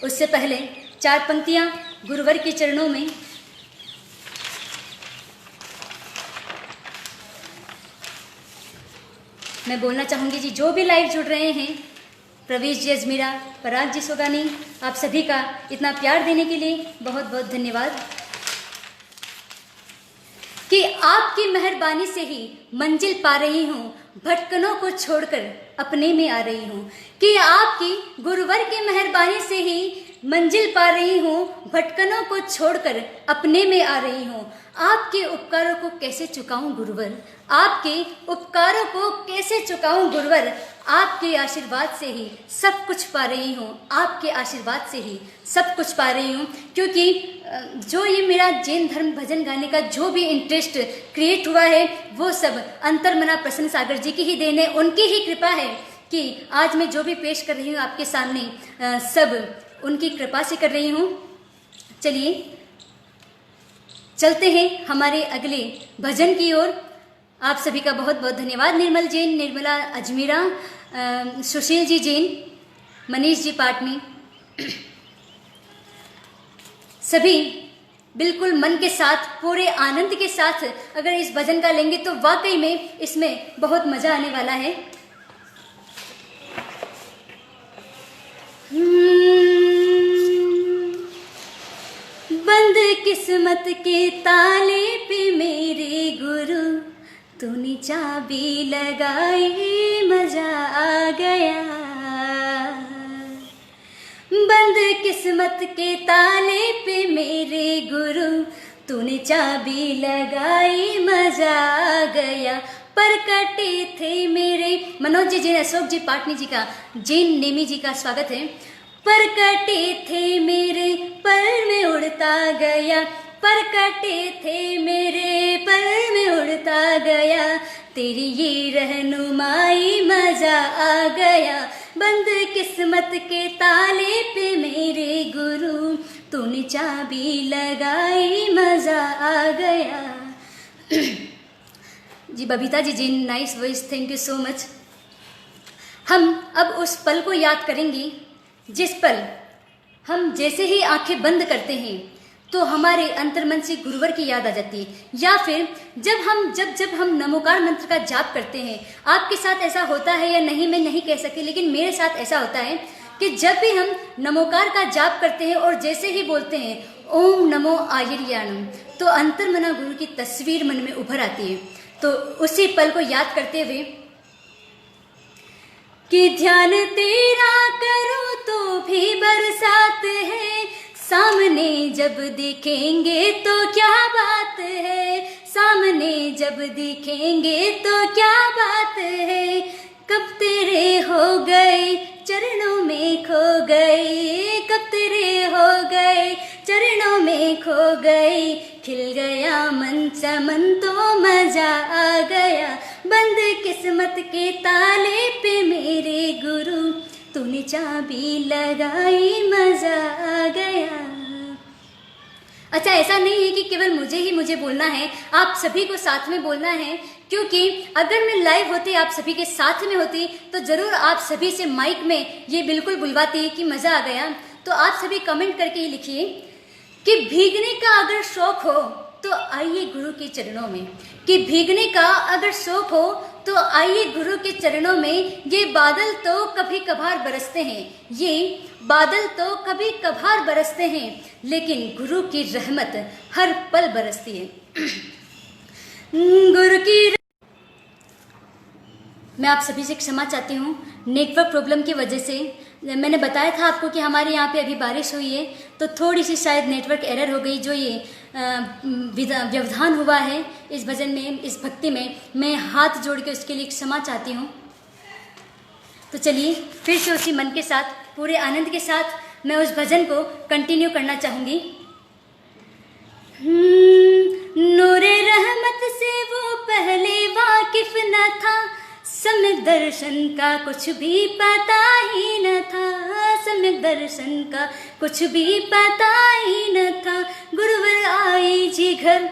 उससे पहले 4 पंक्तियाँ गुरुवर के चरणों में। मैं बोलना चाहूँगी जी जो भी लाइव जुड़ रहे हैं, प्रवेश जी अजमेरा, पराग जी सोगानी, आप सभी का इतना प्यार देने के लिए बहुत बहुत धन्यवाद। कि आपकी मेहरबानी से ही मंजिल पा रही हूँ, भटकनों को छोड़कर अपने में आ रही हूँ। कि आपकी गुरुवर की मेहरबानी से ही मंजिल पा रही हूँ, भटकनों को छोड़कर अपने में आ रही हूँ। आपके उपकारों को कैसे चुकाऊं गुरुवर, आपके उपकारों को कैसे चुकाऊं गुरुवर। आपके आशीर्वाद से ही सब कुछ पा रही हूँ, आपके आशीर्वाद से ही सब कुछ पा रही हूँ। क्योंकि जो ये मेरा जैन धर्म भजन गाने का जो भी इंटरेस्ट क्रिएट हुआ है वो सब अंतर्मना प्रसन्न सागर जी की ही देन है, उनकी ही कृपा है कि आज मैं जो भी पेश कर रही हूँ आपके सामने सब उनकी कृपा से कर रही हूँ। चलिए चलते हैं हमारे अगले भजन की ओर। आप सभी का बहुत बहुत धन्यवाद। निर्मल जैन, निर्मला अजमेरा, सुशील जी जैन, मनीष जी पाटनी, सभी बिल्कुल मन के साथ पूरे आनंद के साथ अगर इस भजन का लेंगे तो वाकई में इसमें बहुत मजा आने वाला है। बंद किस्मत के ताले पे मेरे गुरु तूने चाबी लगाई, मजा आ गया। बंद किस्मत के ताले पे मेरे गुरु तूने चाबी लगाई, मजा आ गया। पर कटे थे मेरे, मनोज जी जैन, अशोक जी पाटनी जी का, जैन नेमी जी का स्वागत है। पर कटे थे मेरे पर में उड़ता गया, पर कटे थे मेरे पर में उड़ता गया। तेरी ये रहनुमाई, मजा आ गया। बंद किस्मत के ताले पे मेरे गुरु तूने चाबी लगाई, मजा आ गया। जी Babita ji ji, nice voice, thank you so much. हम अब उस पल को याद करेंगे जिस पल हम जैसे ही आंखें बंद करते हैं तो हमारे अंतर्मन से गुरुवर की याद आ जाती है। या फिर जब हम नमोकार मंत्र का जाप करते हैं, आपके साथ ऐसा होता है या नहीं मैं नहीं कह सकती, लेकिन मेरे साथ ऐसा होता है कि जब भी हम नमोकार का जाप करते हैं और जैसे ही बोलते हैं ओम नमो आयर्याणम, तो अंतर्मना गुरु की तस्वीर मन में उभर आती है। तो उसी पल को याद करते हुए कि ध्यान तेरा करो तो भी बरसात है, सामने जब दिखेंगे तो क्या बात है, सामने जब दिखेंगे तो क्या बात है, कब तेरे हो गए चरणों में खो गए, कब तेरे हो गए चरणों में खो गए, खिल गया मन चमन तो मजा आ गया, बंद किस्मत के ताले पे मेरे गुरु तूने चाबी लगाई, मजा आ गया। अच्छा, ऐसा नहीं है कि केवल मुझे बोलना है, आप सभी को साथ में बोलना है, क्योंकि अगर मैं लाइव होती, आप सभी के साथ में होती, तो जरूर आप सभी से माइक में ये बिल्कुल बुलवाती कि मजा आ गया। तो आप सभी कमेंट करके ये लिखिए कि भीगने का अगर शौक हो तो आइए गुरु के चरणों में, कि भीगने का अगर शौक हो तो आइए गुरु के चरणों में। ये बादल तो कभी कभार बरसते हैं, ये बादल तो कभी कभार बरसते हैं, लेकिन गुरु की रहमत हर पल बरसती है। गुरु की मैं आप सभी से क्षमा चाहती हूँ, नेटवर्क प्रॉब्लम की वजह से। मैंने बताया था आपको कि हमारे यहाँ पे अभी बारिश हुई है, तो थोड़ी सी शायद नेटवर्क एरर हो गई। जो ये व्यवधान हुआ है इस भजन में, इस भक्ति में, मैं हाथ जोड़ के उसके लिए क्षमा चाहती हूँ। तो चलिए फिर से उसी मन के साथ, पूरे आनंद के साथ मैं उस भजन को कंटिन्यू करना चाहूँगी। नूरे रहमत से वो पहले वाकिफ न था, सम्यक दर्शन का कुछ भी पता ही न था, सम्यक दर्शन का कुछ भी पता ही न था, गुरुवर आए जी घर।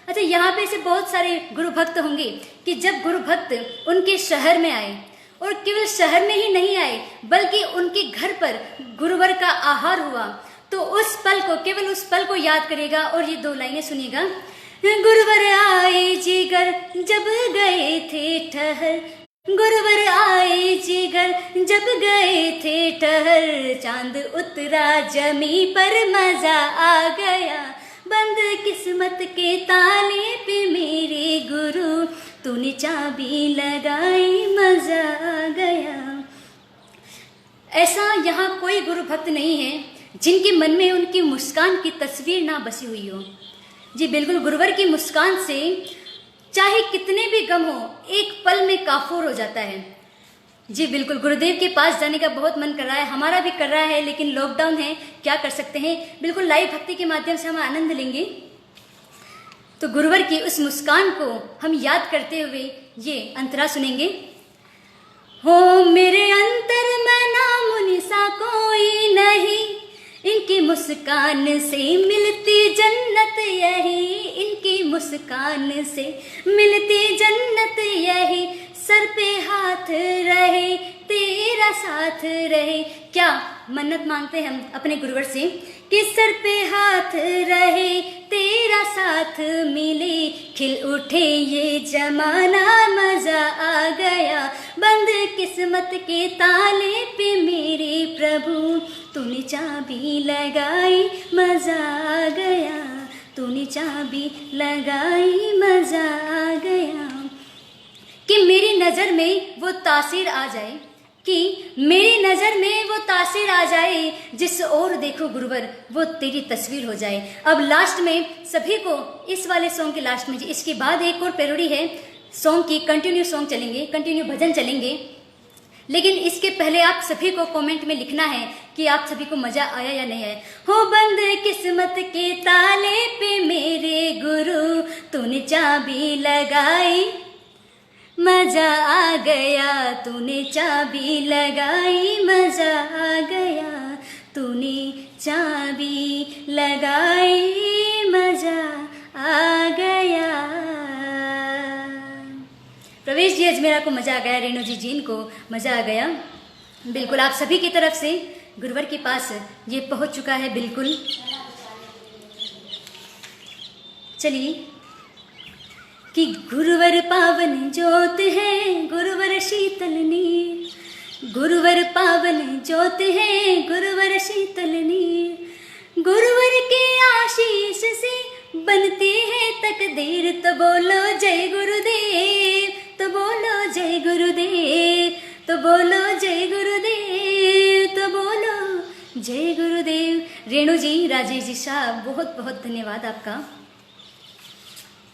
अच्छा, यहाँ पे से बहुत सारे गुरु भक्त होंगे कि जब गुरु भक्त उनके शहर में आए, और केवल शहर में ही नहीं आए बल्कि उनके घर पर गुरुवर का आहार हुआ, तो उस पल को, केवल उस पल को याद करेगा और ये दो लाइनें सुनिएगा। गुरुवर आए जी घर जब गए थे ठहर, गुरुवर आए जी घर जब गए थे ठहर, चांद उतरा जमी पर मजा आ गया, बंद किस्मत के ताले पे मेरे गुरु तूने चाबी लगाई, मजा आ गया। ऐसा यहाँ कोई गुरु भक्त नहीं है जिनके मन में उनकी मुस्कान की तस्वीर ना बसी हुई हो। जी बिल्कुल, गुरुवर की मुस्कान से चाहे कितने भी गम हो, एक पल में काफूर हो जाता है। जी बिल्कुल, गुरुदेव के पास जाने का बहुत मन कर रहा है, हमारा भी कर रहा है, लेकिन लॉकडाउन है, क्या कर सकते हैं। बिल्कुल लाइव भक्ति के माध्यम से हम आनंद लेंगे। तो गुरुवर की उस मुस्कान को हम याद करते हुए ये अंतरा सुनेंगे। हो मेरे अंतर में नामुनि सा कोई नहीं, इनकी मुस्कान से मिलती जन्नत यही, इनकी मुस्कान से मिलती जन्नत यही, सर पे हाथ रहे तेरा साथ रहे। क्या मन्नत मांगते हैं हम अपने गुरुवर से कि सर पे हाथ रहे तेरा साथ मिले, खिल उठे ये जमाना मजा आ गया, बंद किस्मत के ताले पे मेरे प्रभु तूने चाबी लगाई, मजा आ गया, तूने चाबी लगाई, मजा आ गया। कि मेरी नज़र में वो तासीर आ जाए, कि मेरी नज़र में वो तासीर आ जाए, जिस ओर देखो गुरुवर वो तेरी तस्वीर हो जाए। अब लास्ट में सभी को इस वाले सॉन्ग के लास्ट में, इसके बाद एक और पेरोडी है सॉन्ग की, कंटिन्यू सॉन्ग चलेंगे, कंटिन्यू भजन चलेंगे, लेकिन इसके पहले आप सभी को कमेंट में लिखना है कि आप सभी को मजा आया या नहीं आया। हो बंद किस्मत के ताले पे मेरे गुरु तूने चाबी लगाई, मजा आ गया, तूने चाबी लगाई, मजा आ गया, तूने चाबी लगाई, मजा आ गया। प्रवेश जी अजमेरा को मजा आ गया, रेणु जी जीन को मजा आ गया। बिल्कुल आप सभी की तरफ से गुरुवर के पास ये पहुंच चुका है। बिल्कुल चलिए कि गुरुवर पावन ज्योत है, गुरुवर शीतल नीर, गुरुवर पावन ज्योत है, गुरुवर शीतल नीर, गुरुवर के आशीष से बनती है तकदीर। तो बोलो जय गुरुदेव, तो बोलो जय गुरुदेव, तो बोलो जय गुरुदेव, तो बोलो जय गुरुदेव। रेणु जी, राजेश जी साहब, बहुत बहुत धन्यवाद आपका।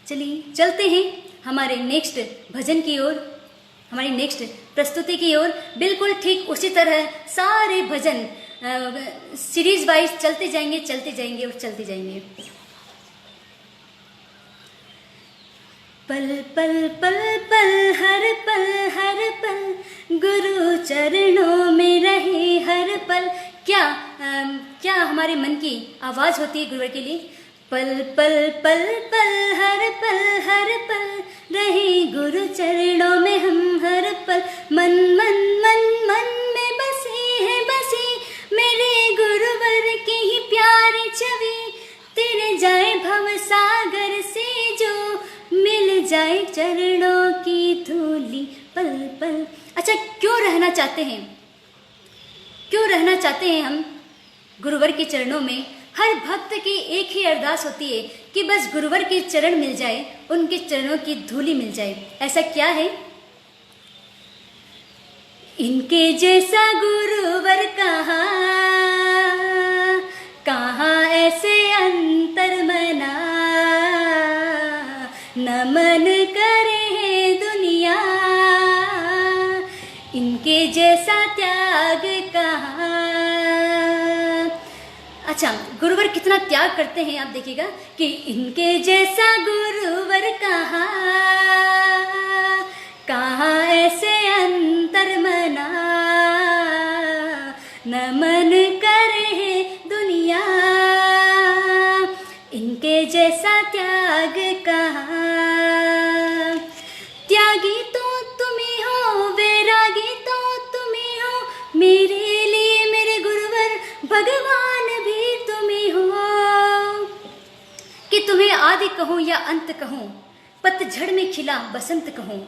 चलिए चलते हैं हमारे नेक्स्ट भजन की ओर, हमारी नेक्स्ट प्रस्तुति की ओर। बिल्कुल ठीक उसी तरह सारे भजन सीरीज वाइज चलते जाएंगे, चलते जाएंगे और चलते जाएंगे। पल पल पल पल हर पल गुरु चरणों में रहे हर पल। क्या हमारे मन की आवाज होती है गुरुवर के लिए? पल पल पल पल हर पल रहे गुरु चरणों में हम हर पल। मन मन मन मन में बसी है बसी मेरे गुरुवर की ही प्यारी छवि। तेरे जाए भव सागर से जो मिल जाए चरणों की धूली पल पल। अच्छा, क्यों रहना चाहते हैं, क्यों रहना चाहते हैं हम गुरुवर के चरणों में? हर भक्त की एक ही अरदास होती है कि बस गुरुवर के चरण मिल जाए, उनके चरणों की धूली मिल जाए। ऐसा क्या है? इनके जैसा गुरुवर कहाँ ऐसे अंतर मना, नमन करे है दुनिया, इनके जैसा त्याग कहाँ। अच्छा, गुरुवर कितना त्याग करते हैं आप देखिएगा कि इनके जैसा गुरुवर कहाँ ऐसे अंतर मना, नमन करे है दुनिया, इनके जैसा त्याग कहाँ। त्यागी तो तुम्ही हो, वैरागी तो तुम्ही हो, मेरे लिए मेरे गुरुवर भगवान भी तुम्ही हो। कि तुम्हें आदि कहूँ या अंत कहूँ, पतझड़ में खिला बसंत कहूँ,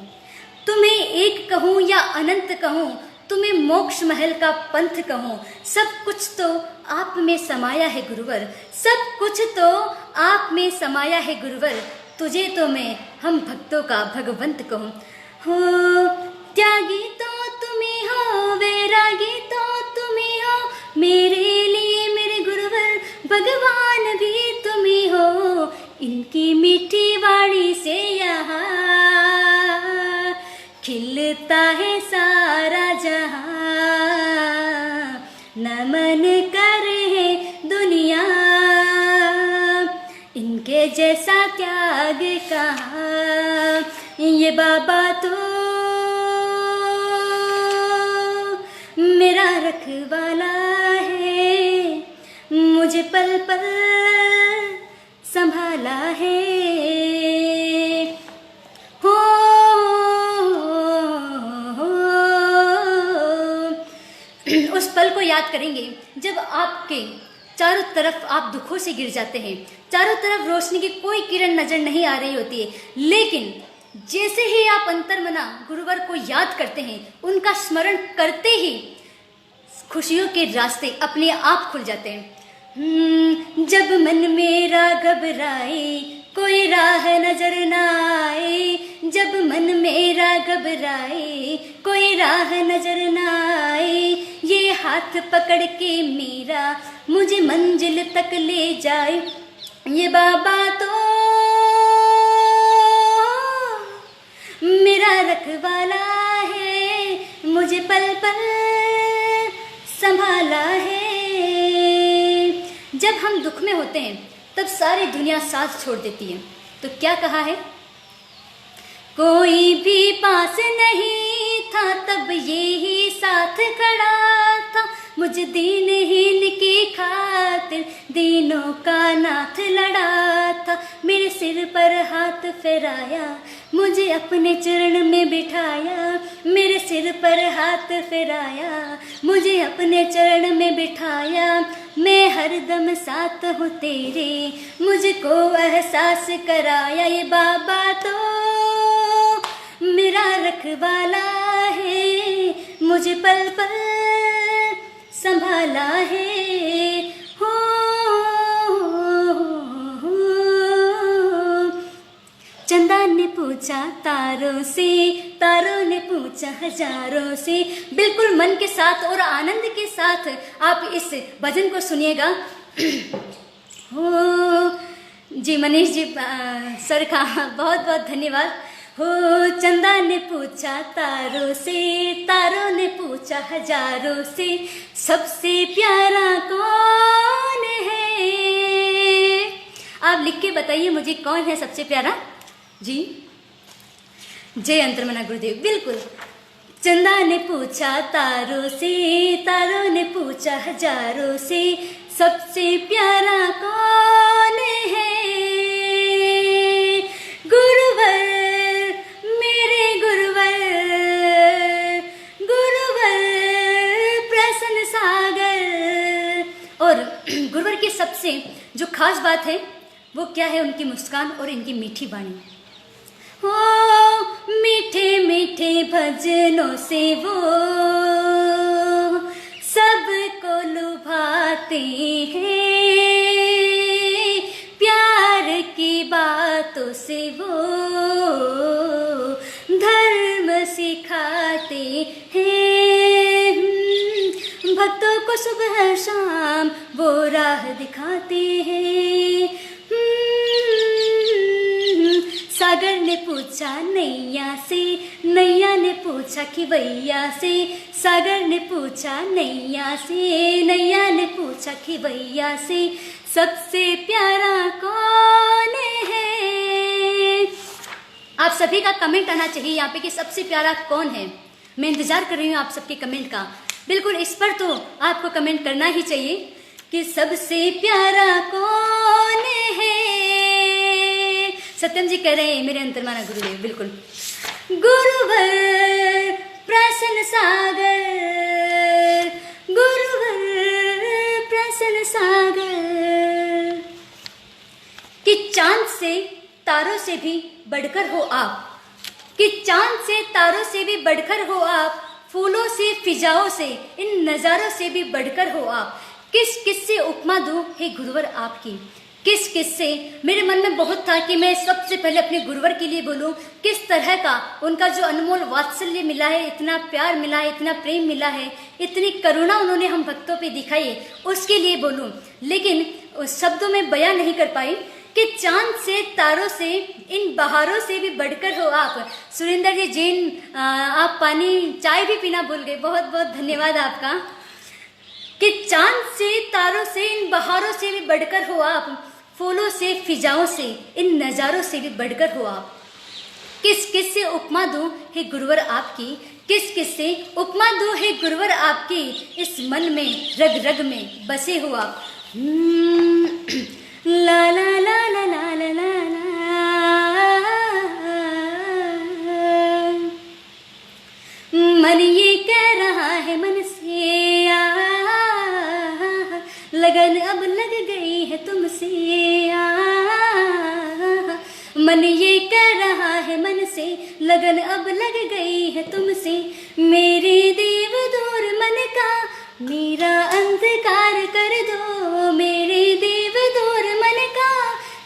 तुम्हें एक कहूँ या अनंत कहूँ, तुम्हें मोक्ष महल का पंथ कहूँ, सब कुछ तो आप में समाया है गुरुवर, सब कुछ तो आप में समाया है गुरुवर, तुझे तो मैं हम भक्तों का भगवंत कहूँ। हो त्यागी तो तुम्ही हो, वैरागी तो तुम्ही हो, मेरे लिए मेरे गुरुवर भगवान भी तुम्ही हो। इनकी मीठी वाणी से यहाँ खिलता है सारा जहाँ, नमन करे है दुनिया, इनके जैसा त्याग कहाँ। ये बाबा तो मेरा रखवाला है, मुझे पल पल संभाला है। उस पल को याद करेंगे जब आपके चारों तरफ आप दुखों से गिर जाते हैं, चारों तरफ रोशनी की कोई किरण नजर नहीं आ रही होती है, लेकिन जैसे ही आप अंतर्मना गुरुवर को याद करते हैं, उनका स्मरण करते ही खुशियों के रास्ते अपने आप खुल जाते हैं। जब मन मेरा घबराए कोई राह नजर न आए, जब मन मेरा घबराए कोई राह नजर न आए, ये हाथ पकड़ के मेरा मुझे मंजिल तक ले जाए। ये बाबा तो मेरा रखवाला है, मुझे पल पल संभाला है। जब हम दुख में होते हैं तब सारी दुनिया साथ छोड़ देती है, तो क्या कहा है? कोई भी पास नहीं था तब ये ही साथ खड़ा था, मुझ दीनहीन की खातिर दीनों का नाथ लड़ा था, मेरे सिर पर हाथ फेराया मुझे अपने चरण में बिठाया, मेरे सिर पर हाथ फिराया, मुझे अपने चरण में बिठाया, मैं हरदम साथ हूँ तेरे, मुझको एहसास कराया। ये बाबा तो मेरा रखवाला है, मुझे पल पल संभाला है। हो चंदा ने पूछा तारों से, तारों ने पूछा हजारों से। बिल्कुल मन के साथ और आनंद के साथ आप इस भजन को सुनिएगा। हो जी मनीष जी सर का बहुत बहुत धन्यवाद। हो चंदा ने पूछा तारों से, तारों ने पूछा हजारों से, सबसे प्यारा कौन है? आप लिख के बताइए मुझे कौन है सबसे प्यारा जी। जय अंतर्मना गुरुदेव। बिल्कुल चंदा ने पूछा तारों से, तारों ने पूछा हजारों से, सबसे प्यारा कौन है? गुरुवर मेरे गुरुवर, गुरुवर प्रसन्न सागर। और गुरुवर की सबसे जो खास बात है वो क्या है? उनकी मुस्कान और इनकी मीठी वाणी। हो मीठे मीठे भजनों से वो सबको लुभाते हैं, प्यार की बातों से वो धर्म सिखाते हैं, भक्तों को सुबह शाम वो राह दिखाते हैं। सागर ने पूछा नैया से, नैया ने पूछा खिवैया से, सागर ने पूछा नैया से, नैया ने पूछा खिवैया से, सबसे प्यारा कौन है? आप सभी का कमेंट आना चाहिए यहाँ पे कि सबसे प्यारा कौन है। मैं इंतजार कर रही हूँ आप सबके कमेंट का। बिल्कुल इस पर तो आपको कमेंट करना ही चाहिए कि सबसे प्यारा कौन है। सत्यम जी कह रहे हैं मेरे अंतर्मना गुरुदेव। बिल्कुल गुरुवर प्रसन्न सागर, गुरुवर प्रसन्न सागर। कि चांद से तारों से भी बढ़कर हो आप, कि चांद से तारों से भी बढ़कर हो आप, फूलों से फिजाओं से इन नज़ारों से भी बढ़कर हो आप। किस किस से उपमा दूं हे गुरुवर आपकी, किस किस से। मेरे मन में बहुत था कि मैं सबसे पहले अपने गुरुवर के लिए बोलूं, किस तरह का उनका जो अनमोल वात्सल्य मिला है, इतना प्यार मिला है, इतना प्रेम मिला है, इतनी करुणा उन्होंने हम भक्तों पे दिखाई, उसके लिए बोलूं। लेकिन उस शब्दों में बयां नहीं कर पाई कि चांद से तारों से इन बहारों से भी बढ़कर हो आप। सुरेंद्र जी जैन आप पानी चाय भी पीना भूल गए, बहुत बहुत धन्यवाद आपका। कि चांद से तारों से इन बहारों से भी बढ़कर हो आप, फूलों से फिजाओं से इन नज़ारों से भी बढ़कर हो आप। किस किस से उपमा दूं हे गुरुवर आपकी, किस किस से उपमा दूं हे गुरुवर आपकी, इस मन में रग रग में बसे हो आप। ला ला ला ला ला ला ला मन ये कह रहा है मन से, लगन अब लग गई है तुमसे। मन ये कह रहा है मन से, लगन अब लग गई है तुमसे। मेरे देव दूर मन का मेरा अंधकार कर दो, मेरे देव दूर मन का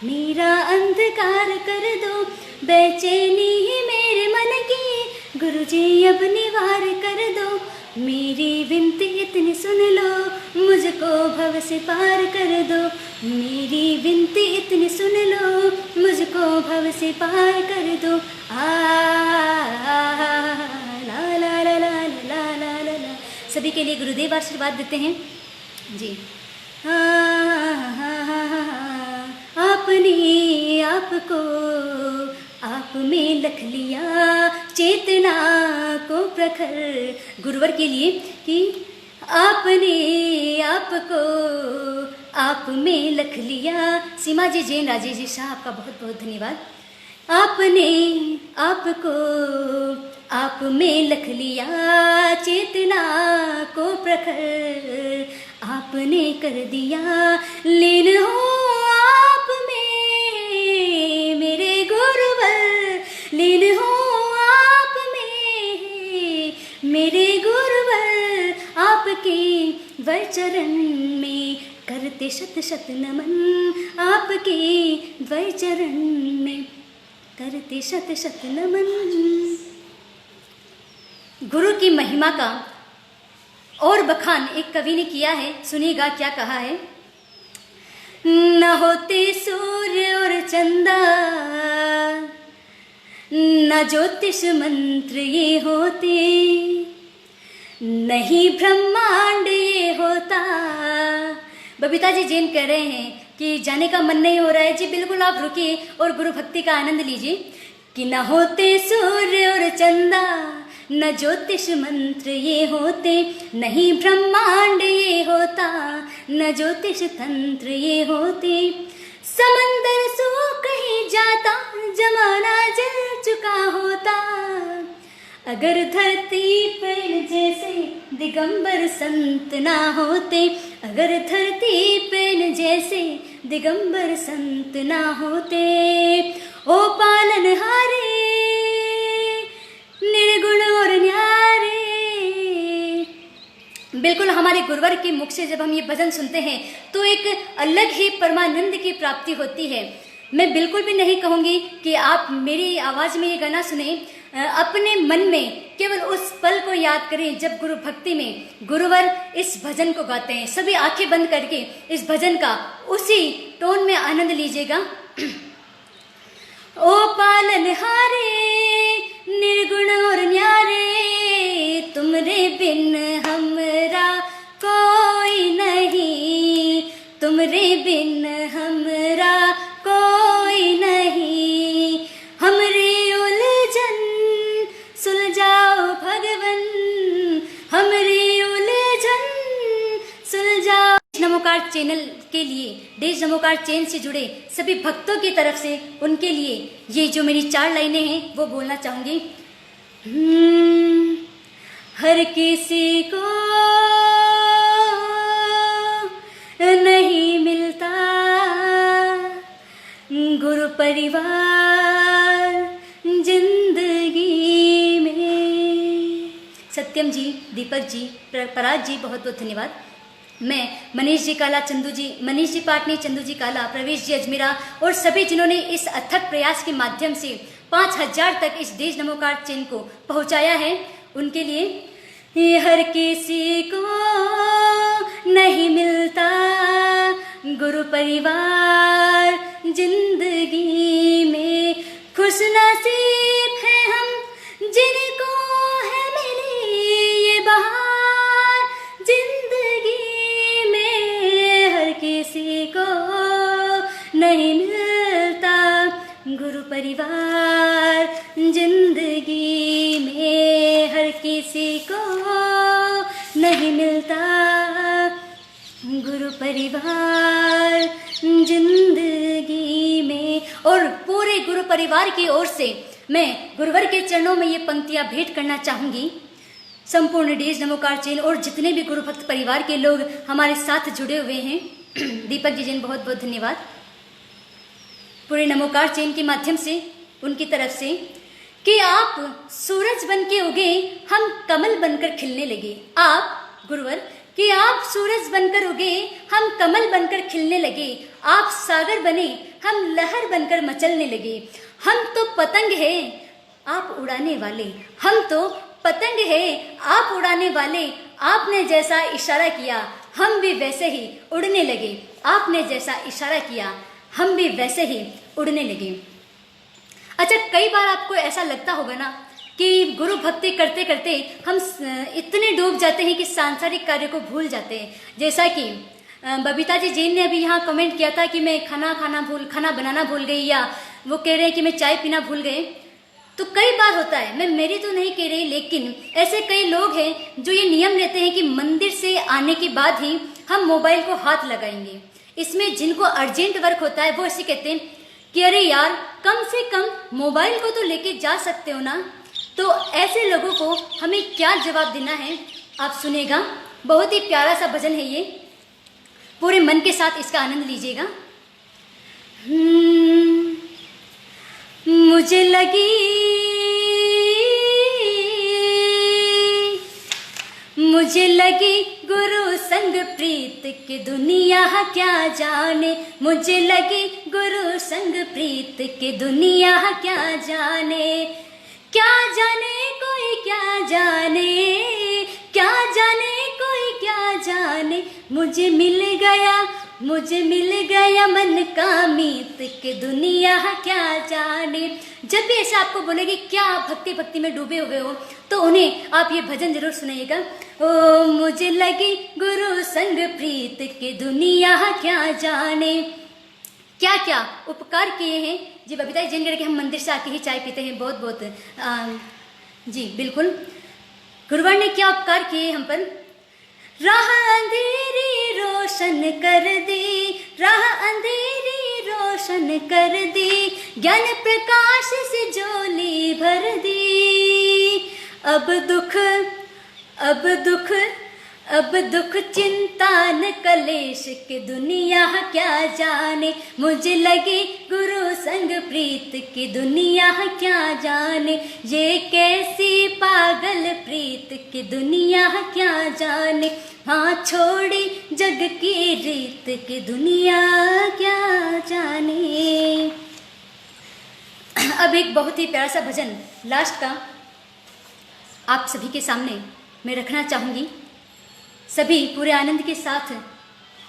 मेरा अंधकार कर दो। बेचैनी ही मेरे मन की गुरुजी अब निवार कर दो। मेरी विनती इतनी सुन लो, मुझको भव से पार कर दो। मेरी विनती इतनी सुन लो, मुझको भव से पार कर दो। ला ला ला ला ला ला ला ला। सभी के लिए गुरुदेव आशीर्वाद देते हैं जी। आपने आपको आप में लख लिया, चेतना को प्रखर। गुरुवर के लिए कि आपने आपको आप में लख लिया। सीमा जी जैन, राजेश जी शाह आपका बहुत बहुत धन्यवाद। आपने आपको आप में लख लिया, चेतना को प्रखर आपने कर दिया। लीन हो आप में मेरे गुरुवर, लीन हो आप में मेरे गुरुवर, आपके वर चरण में करते शत शत नमन, आपके वर चरण में करते शत शत नमन। गुरु की महिमा का और बखान एक कवि ने किया है, सुनिएगा क्या कहा है। न होते सूर्य और चंदा, न ज्योतिष मंत्र ये होते, नहीं ब्रह्मांड ये होता। बबीता जी जैन कह रहे हैं कि जाने का मन नहीं हो रहा है। जी बिल्कुल, आप रुकिए और गुरु भक्ति का आनंद लीजिए। कि न होते सूर्य और चंदा, न ज्योतिष मंत्र ये होते, नहीं ब्रह्मांड ये होता, न ज्योतिष तंत्र ये होते। समंदर सूख ही जाता, जमाना जल चुका होता, अगर धरती पर जैसे दिगंबर संत ना होते, अगर धरती पर जैसे दिगंबर संत ना होते। ओ पालनहारे निर्गुण और न्यारे। बिल्कुल, हमारे गुरुवर के मुख से जब हम ये भजन सुनते हैं तो एक अलग ही परमानंद की प्राप्ति होती है। मैं बिल्कुल भी नहीं कहूँगी कि आप मेरी आवाज़ में ये गाना सुने, अपने मन में केवल उस पल को याद करें जब गुरु भक्ति में गुरुवर इस भजन को गाते हैं। सभी आंखें बंद करके इस भजन का उसी टोन में आनंद लीजिएगा। ओ पालनहारे निर्गुण और न्यारे, तुमरे बिन हमरा कोई नहीं, तुमरे बिन हमरा कोई नहीं। हमरे उलझन सुलझाओ भगवन, हमरे उलझन सुलझाओ। नमोकार चैनल के लिए, देश नमोकार चैन से जुड़े सभी भक्तों की तरफ से उनके लिए ये जो मेरी 4 लाइनें हैं वो बोलना चाहूंगी। हर किसी को नहीं मिलता गुरु परिवार जिंदगी में। सत्यम जी, दीपक जी, पराग जी, बहुत बहुत धन्यवाद। मैं मनीष जी काला, चंदू जी, मनीष जी पाटनी, चंदू जी काला, प्रवेश जी अजमेरा और सभी जिन्होंने इस अथक प्रयास के माध्यम से 5000 तक इस देश नमोकार चैन को पहुंचाया है, उनके लिए। हर किसी को नहीं मिलता गुरु परिवार जिंदगी में, खुशनसीब है हम जिनको है मिली ये बहार जिंदगी में। हर किसी को नहीं मिलता गुरु परिवार जिंदगी में, हर किसी को नहीं मिलता गुरु परिवार जिंदगी में। और पूरे गुरु परिवार की ओर से मैं गुरुवर के चरणों में ये पंक्तियां भेंट करना चाहूंगी। संपूर्ण देश नमोकार चैन और जितने भी गुरु भक्त परिवार के लोग हमारे साथ जुड़े हुए हैं, दीपक जी जैन बहुत बहुत धन्यवाद। पूरे नमोकार चैन के माध्यम से उनकी तरफ से कि आप सूरज बन के उगे, हम कमल बनकर खिलने लगे। आप गुरुवर कि आप सूरज बनकर उगे, हम कमल बनकर खिलने लगे। आप सागर बने, हम लहर बनकर मचलने लगे। हम तो पतंग हैं, आप उड़ाने वाले, हम तो पतंग हैं, आप उड़ाने वाले। आपने जैसा इशारा किया हम भी वैसे ही उड़ने लगे। आपने जैसा इशारा किया हम भी वैसे ही उड़ने लगे। अच्छा, कई बार आपको ऐसा लगता होगा ना कि गुरु भक्ति करते करते हम इतने डूब जाते हैं कि सांसारिक कार्य को भूल जाते हैं। जैसा कि बबीता जी जैन ने अभी यहाँ कमेंट किया था कि मैं खाना बनाना भूल गई, या वो कह रहे हैं कि मैं चाय पीना भूल गए। तो कई बार होता है, मैं मेरी तो नहीं कह रही, लेकिन ऐसे कई लोग हैं जो ये नियम लेते हैं कि मंदिर से आने के बाद ही हम मोबाइल को हाथ लगाएंगे। इसमें जिनको अर्जेंट वर्क होता है वो ऐसे कहते हैं कि अरे यार कम से कम मोबाइल को तो लेके जा सकते हो ना। तो ऐसे लोगों को हमें क्या जवाब देना है, आप सुनेगा। बहुत ही प्यारा सा भजन है ये, पूरे मन के साथ इसका आनंद लीजिएगा। मुझे लगी गुरु संग प्रीत की दुनिया क्या जाने, मुझे लगी गुरु संग प्रीत की दुनिया क्या जाने। क्या जाने कोई क्या जाने, क्या जाने कोई क्या जाने, मुझे मिल गया मन का मीत के दुनिया क्या जाने। जब भी ऐसा आपको बोलेगी क्या आप भक्ति में डूबे हुए हो, तो उन्हें आप ये भजन जरूर सुनाइएगा। ओ मुझे लगी गुरु संग प्रीत के दुनिया क्या जाने। क्या क्या उपकार किए हैं जी बबीता जिन करके हम मंदिर से आके ही चाय पीते हैं। बहुत बहुत जी बिल्कुल, गुरुवार ने क्या उपकार किए हम पर। राह अंधेरी रोशन कर दी, राह अंधेरी रोशन कर दी, ज्ञान प्रकाश से झोली भर दी। अब दुख चिंता न कलेश के दुनिया क्या जाने, मुझे लगी गुरु संग प्रीत की दुनिया क्या जाने। ये कैसी पागल प्रीत की दुनिया क्या जाने, हाँ छोड़ी जग की रीत की दुनिया क्या जाने। अब एक बहुत ही प्यारा सा भजन लास्ट का आप सभी के सामने मैं रखना चाहूँगी। सभी पूरे आनंद के साथ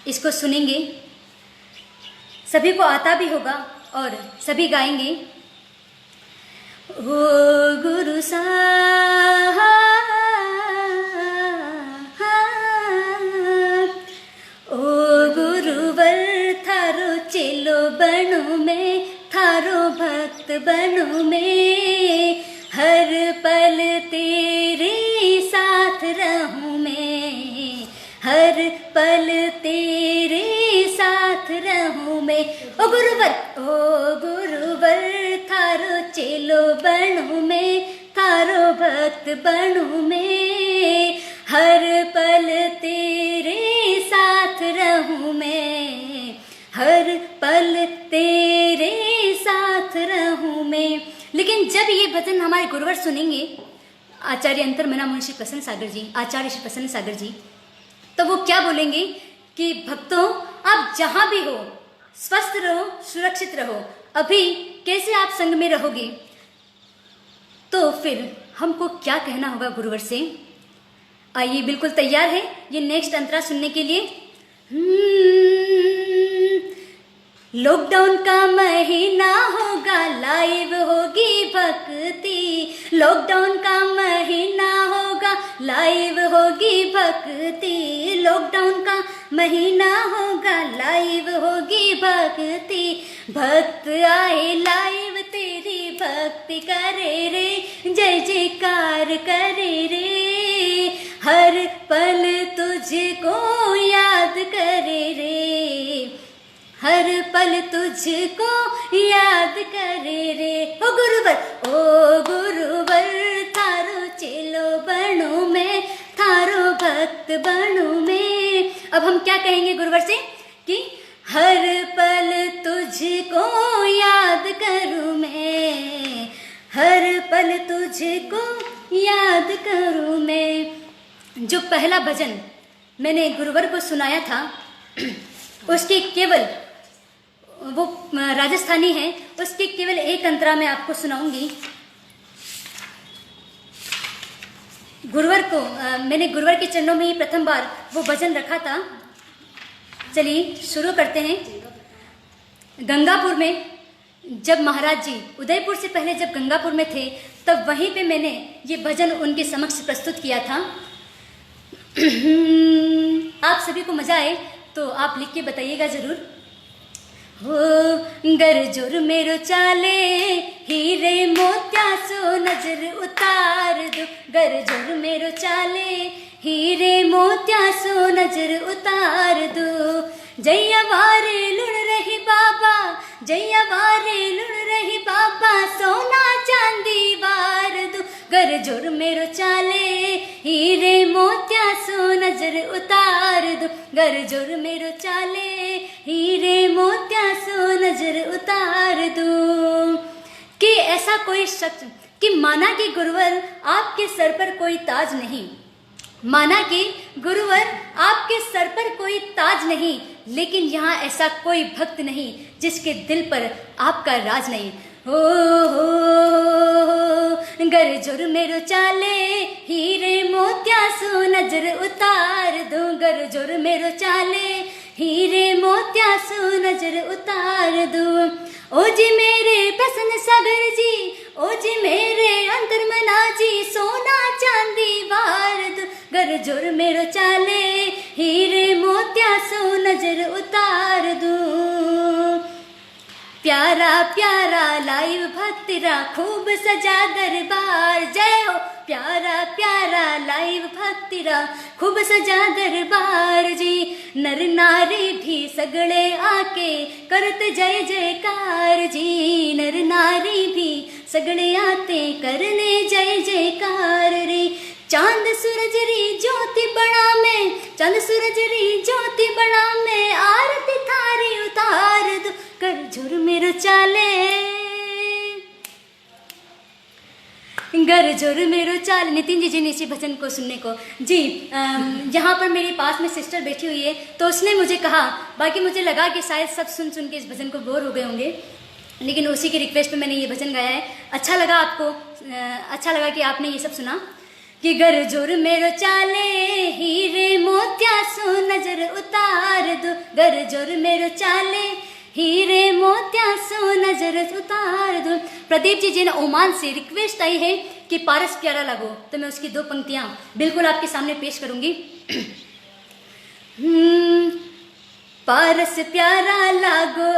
इसको सुनेंगे, सभी को आता भी होगा और सभी गाएंगे। ओ गुरु साहब, ओ गुरुवर थारो चेलो बनू में, थारो भक्त बनू में, हर पल तेरे साथ रहूं मैं, हर पल तेरे साथ रहूं मैं। ओ गुरुवर थारो चेलो बनूं मैं, थारो भक्त बनूं मैं, हर पल तेरे साथ रहूं मैं, हर पल तेरे साथ रहूं मैं। लेकिन जब ये भजन हमारे गुरुवर सुनेंगे, आचार्य अंतर्मना मुंशी प्रसन्न सागर जी, आचार्य श्री प्रसन्न सागर जी, तो वो क्या बोलेंगे कि भक्तों आप जहां भी हो स्वस्थ रहो, सुरक्षित रहो। अभी कैसे आप संग में रहोगे, तो फिर हमको क्या कहना होगा गुरुवर से। आइए बिल्कुल तैयार है ये नेक्स्ट अंतरा सुनने के लिए। लॉकडाउन का महीना होगा, लाइव होगी भक्ति, लॉकडाउन का महीना होगा, लाइव होगी भक्ति, लॉकडाउन का महीना होगा, लाइव होगी भक्ति। भक्त आए लाइव तेरी भक्ति करे रे, जय जयकार करे रे, हर पल तुझको याद करे रे, हर पल तुझको याद करे रे। ओ गुरुवर थारो चेलो बनूं मैं, थारो भक्त बनूं मैं। अब हम क्या कहेंगे गुरुवर से कि हर पल तुझको याद करूं मैं, हर पल तुझको याद करूं मैं। जो पहला भजन मैंने गुरुवर को सुनाया था उसकी केवल वो राजस्थानी है, उसके केवल एक अंतरा में आपको सुनाऊंगी। गुरुवर को मैंने गुरुवर के चरणों में ही प्रथम बार वो भजन रखा था। चलिए शुरू करते हैं। गंगापुर में जब महाराज जी उदयपुर से पहले जब गंगापुर में थे, तब वहीं पे मैंने ये भजन उनके समक्ष प्रस्तुत किया था। आप सभी को मजा आए तो आप लिख के बताइएगा जरूर। हो गरजोर मेरो चाले, हीरे मोत्या सो नजर उतार दो, गरजोर मेरो चाले, हीरे मोत्या सो नजर उतार दो। जैया वारे लुड़ रही बाबा, जैया वारे लुड़ रही बाबा सोना चांदी वार दू गर जोर मेरो चाले हीरे मोतिया सो नजर उतार दू गर जोर मेरो चाले हीरे मोतिया सो नजर उतार दू। कि ऐसा कोई शख्स कि माना कि गुरुवर आपके सर पर कोई ताज नहीं, माना कि गुरुवर आपके सर पर कोई ताज नहीं, लेकिन यहाँ ऐसा कोई भक्त नहीं जिसके दिल पर आपका राज नहीं। हो गर जोर मेरो चाले हीरे मोतिया सो नजर उतार दो गर जोर मेरो चाले हीरे मोतिया सो नजर उतार दो। ओ जी मेरे प्रसन्न सागर जी, ओ जी मेरे अंतर मना जी सोना चांदी वार दो गर जोर मेरो चाले हीरे मोतिया सो नजर उतार दो। प्यारा प्यारा लाइव भक्तिरा खूब सजा दरबार जय हो, प्यारा प्यारा लाइव भक्तिरा खूब सजा दरबार जी। नर नारी भी सगळे आके करते जय जयकार जी, नर नारी भी सगळे आते करने जय जयकार रे। चांद सूरज री ज्योति बड़ा में, चांद सूरज री ज्योति बड़ा में आरती थारी उतार दो कर जोर मेरो चाले गर जोर मेरो चाल। नितिन जी ने इसी भजन को सुनने को जी यहाँ पर मेरे पास में सिस्टर बैठी हुई है तो उसने मुझे कहा, बाकी मुझे लगा कि शायद सब सुन सुन के इस भजन को बोर हो गए होंगे, लेकिन उसी की रिक्वेस्ट पे मैंने ये भजन गाया है। अच्छा लगा आपको, अच्छा लगा कि आपने ये सब सुना कि गर जोर मेरो चाले हीरे मोतिया सो नजर उतार दो गर जोर मेरो चाले हीरे मोतिया सो नजर उतार दो। प्रदीप जी ने ओमान से रिक्वेस्ट आई है कि पारस प्यारा लागो, तो मैं उसकी 2 पंक्तियां बिल्कुल आपके सामने पेश करूंगी। पारस प्यारा लागो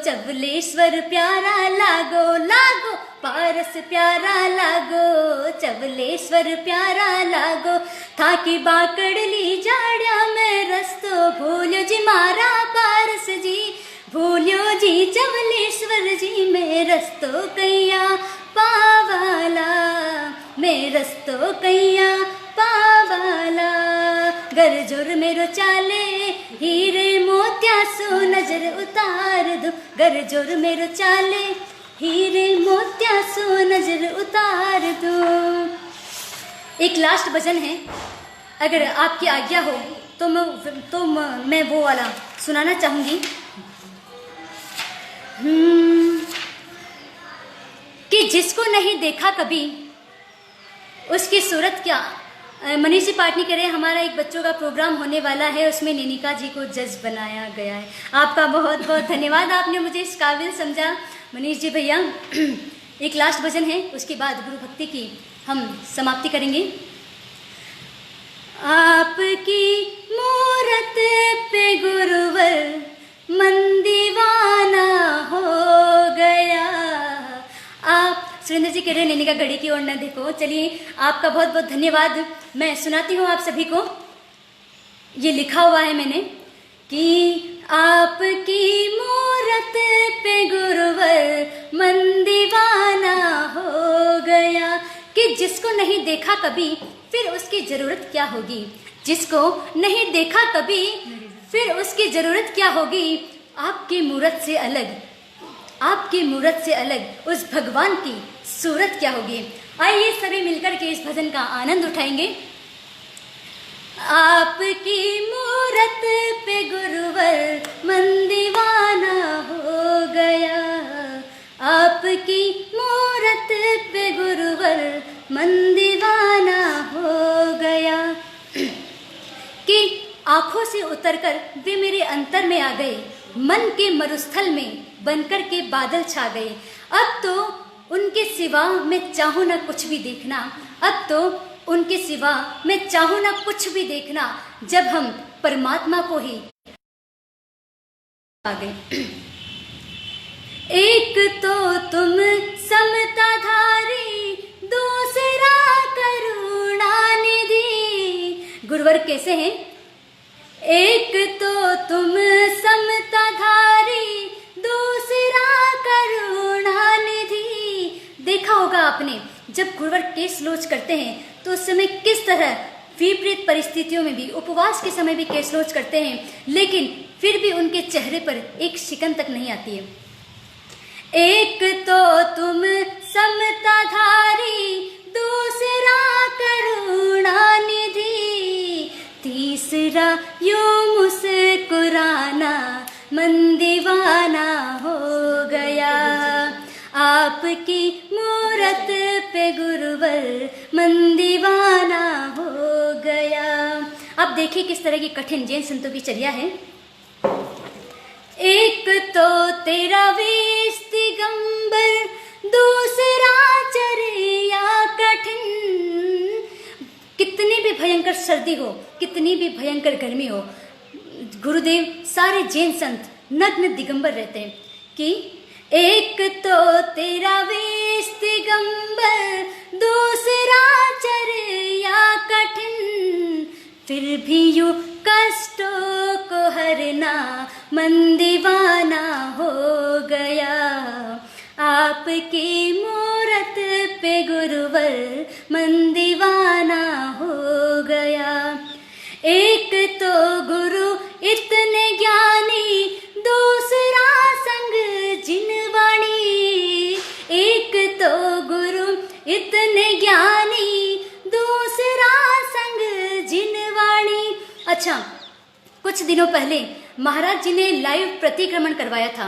चबलेश्वर प्यारा लागो लागो, पारस प्यारा लागो चबलेश्वर प्यारा लागो। थाकी बाकड़ली जाड्या में रस्तो भूल्यो जी मारा पारस जी, भूल्यो जी चबलेश्वर जी मैं रस्तो कैया पावाला, मैं रस्तो कैया पावाला। गर जोर मेरो चाले हीरे मोतिया सो नजर उतार दो गर जोर मेरो चाले हीरे मोतिया सो नजर उतार दो। एक लास्ट भजन है, अगर आपकी आज्ञा हो तो मैं वो वाला सुनाना चाहूँगी कि जिसको नहीं देखा कभी उसकी सूरत क्या। मनीष जी पाटनी कह रहे हैं हमारा एक बच्चों का प्रोग्राम होने वाला है, उसमें निनिका जी को जज बनाया गया है। आपका बहुत बहुत धन्यवाद, आपने मुझे इस काबिल समझा मनीष जी भैया। एक लास्ट भजन है, उसके बाद गुरु भक्ति की हम समाप्ति करेंगे। आपकी मूरत पे गुरुवर मन दीवाना हो गया। आप सुरेंद्र जी कह रहे हैं नैनी का घड़ी की ओर न देखो। चलिए आपका बहुत बहुत धन्यवाद। मैं सुनाती हूँ आप सभी को, ये लिखा हुआ है मैंने कि आपकी मूरत पे गुरुवर मन दीवाना हो गया। कि जिसको नहीं देखा कभी फिर उसकी ज़रूरत क्या होगी, जिसको नहीं देखा कभी फिर उसकी ज़रूरत क्या होगी। आपकी मूरत से अलग, आपकी मूरत से अलग उस भगवान की सूरत क्या होगी। आइए सभी मिलकर के इस भजन का आनंद उठाएंगे। आपकी मूरत पे गुरुवर मन दीवाना हो गया, आपकी मूरत पे गुरुवर मन दीवाना हो गया। कि आंखों से उतरकर वे मेरे अंतर में आ गए, मन के मरुस्थल में बनकर के बादल छा गए। अब तो उनके सिवा मैं चाहूँ ना कुछ भी देखना, अब तो उनके सिवा मैं चाहूँ ना कुछ भी देखना, जब हम परमात्मा को ही आ गए। एक तो तुम समता धारी, दूसरा करुणा निधि। गुरुवर कैसे हैं? एक तो तुम समता धारी, दूसरा आपने जब गुरुवर केस लॉन्च करते हैं तो उस समय किस तरह विपरीत परिस्थितियों में भी, उपवास के समय भी केस लॉन्च करते हैं, लेकिन फिर भी उनके चेहरे पर एक शिकन तक नहीं आती है। एक तो तुम समताधारी, दूसरा करुणा निधि, तीसरा यूं मुस्कुराना मन दीवाना हो गया। आपकी मूरत पे गुरुवर मन दीवाना हो गया। अब देखिए किस तरह की कठिन जैन संतों की चर्या है। एक तो तेरा वेश दिगंबर, दूसरा चर्या कठिन। कितनी भी भयंकर सर्दी हो, कितनी भी भयंकर गर्मी हो, गुरुदेव सारे जैन संत नग्न दिगंबर रहते हैं कि एक तो तेरा वेश दिगंबर, दूसरा चर्या कठिन, फिर भी यूं कष्टों को हरना मन दीवाना हो गया। आपकी मूरत पे गुरुवर मन दीवाना हो गया। एक तो गुरु इतने ज्ञानी, दूसरा संग जिनवाणी। एक तो गुरु इतने ज्ञानी, दूसरा संग जिनवाणी। अच्छा, कुछ दिनों पहले महाराज जी ने लाइव प्रतिक्रमण करवाया था।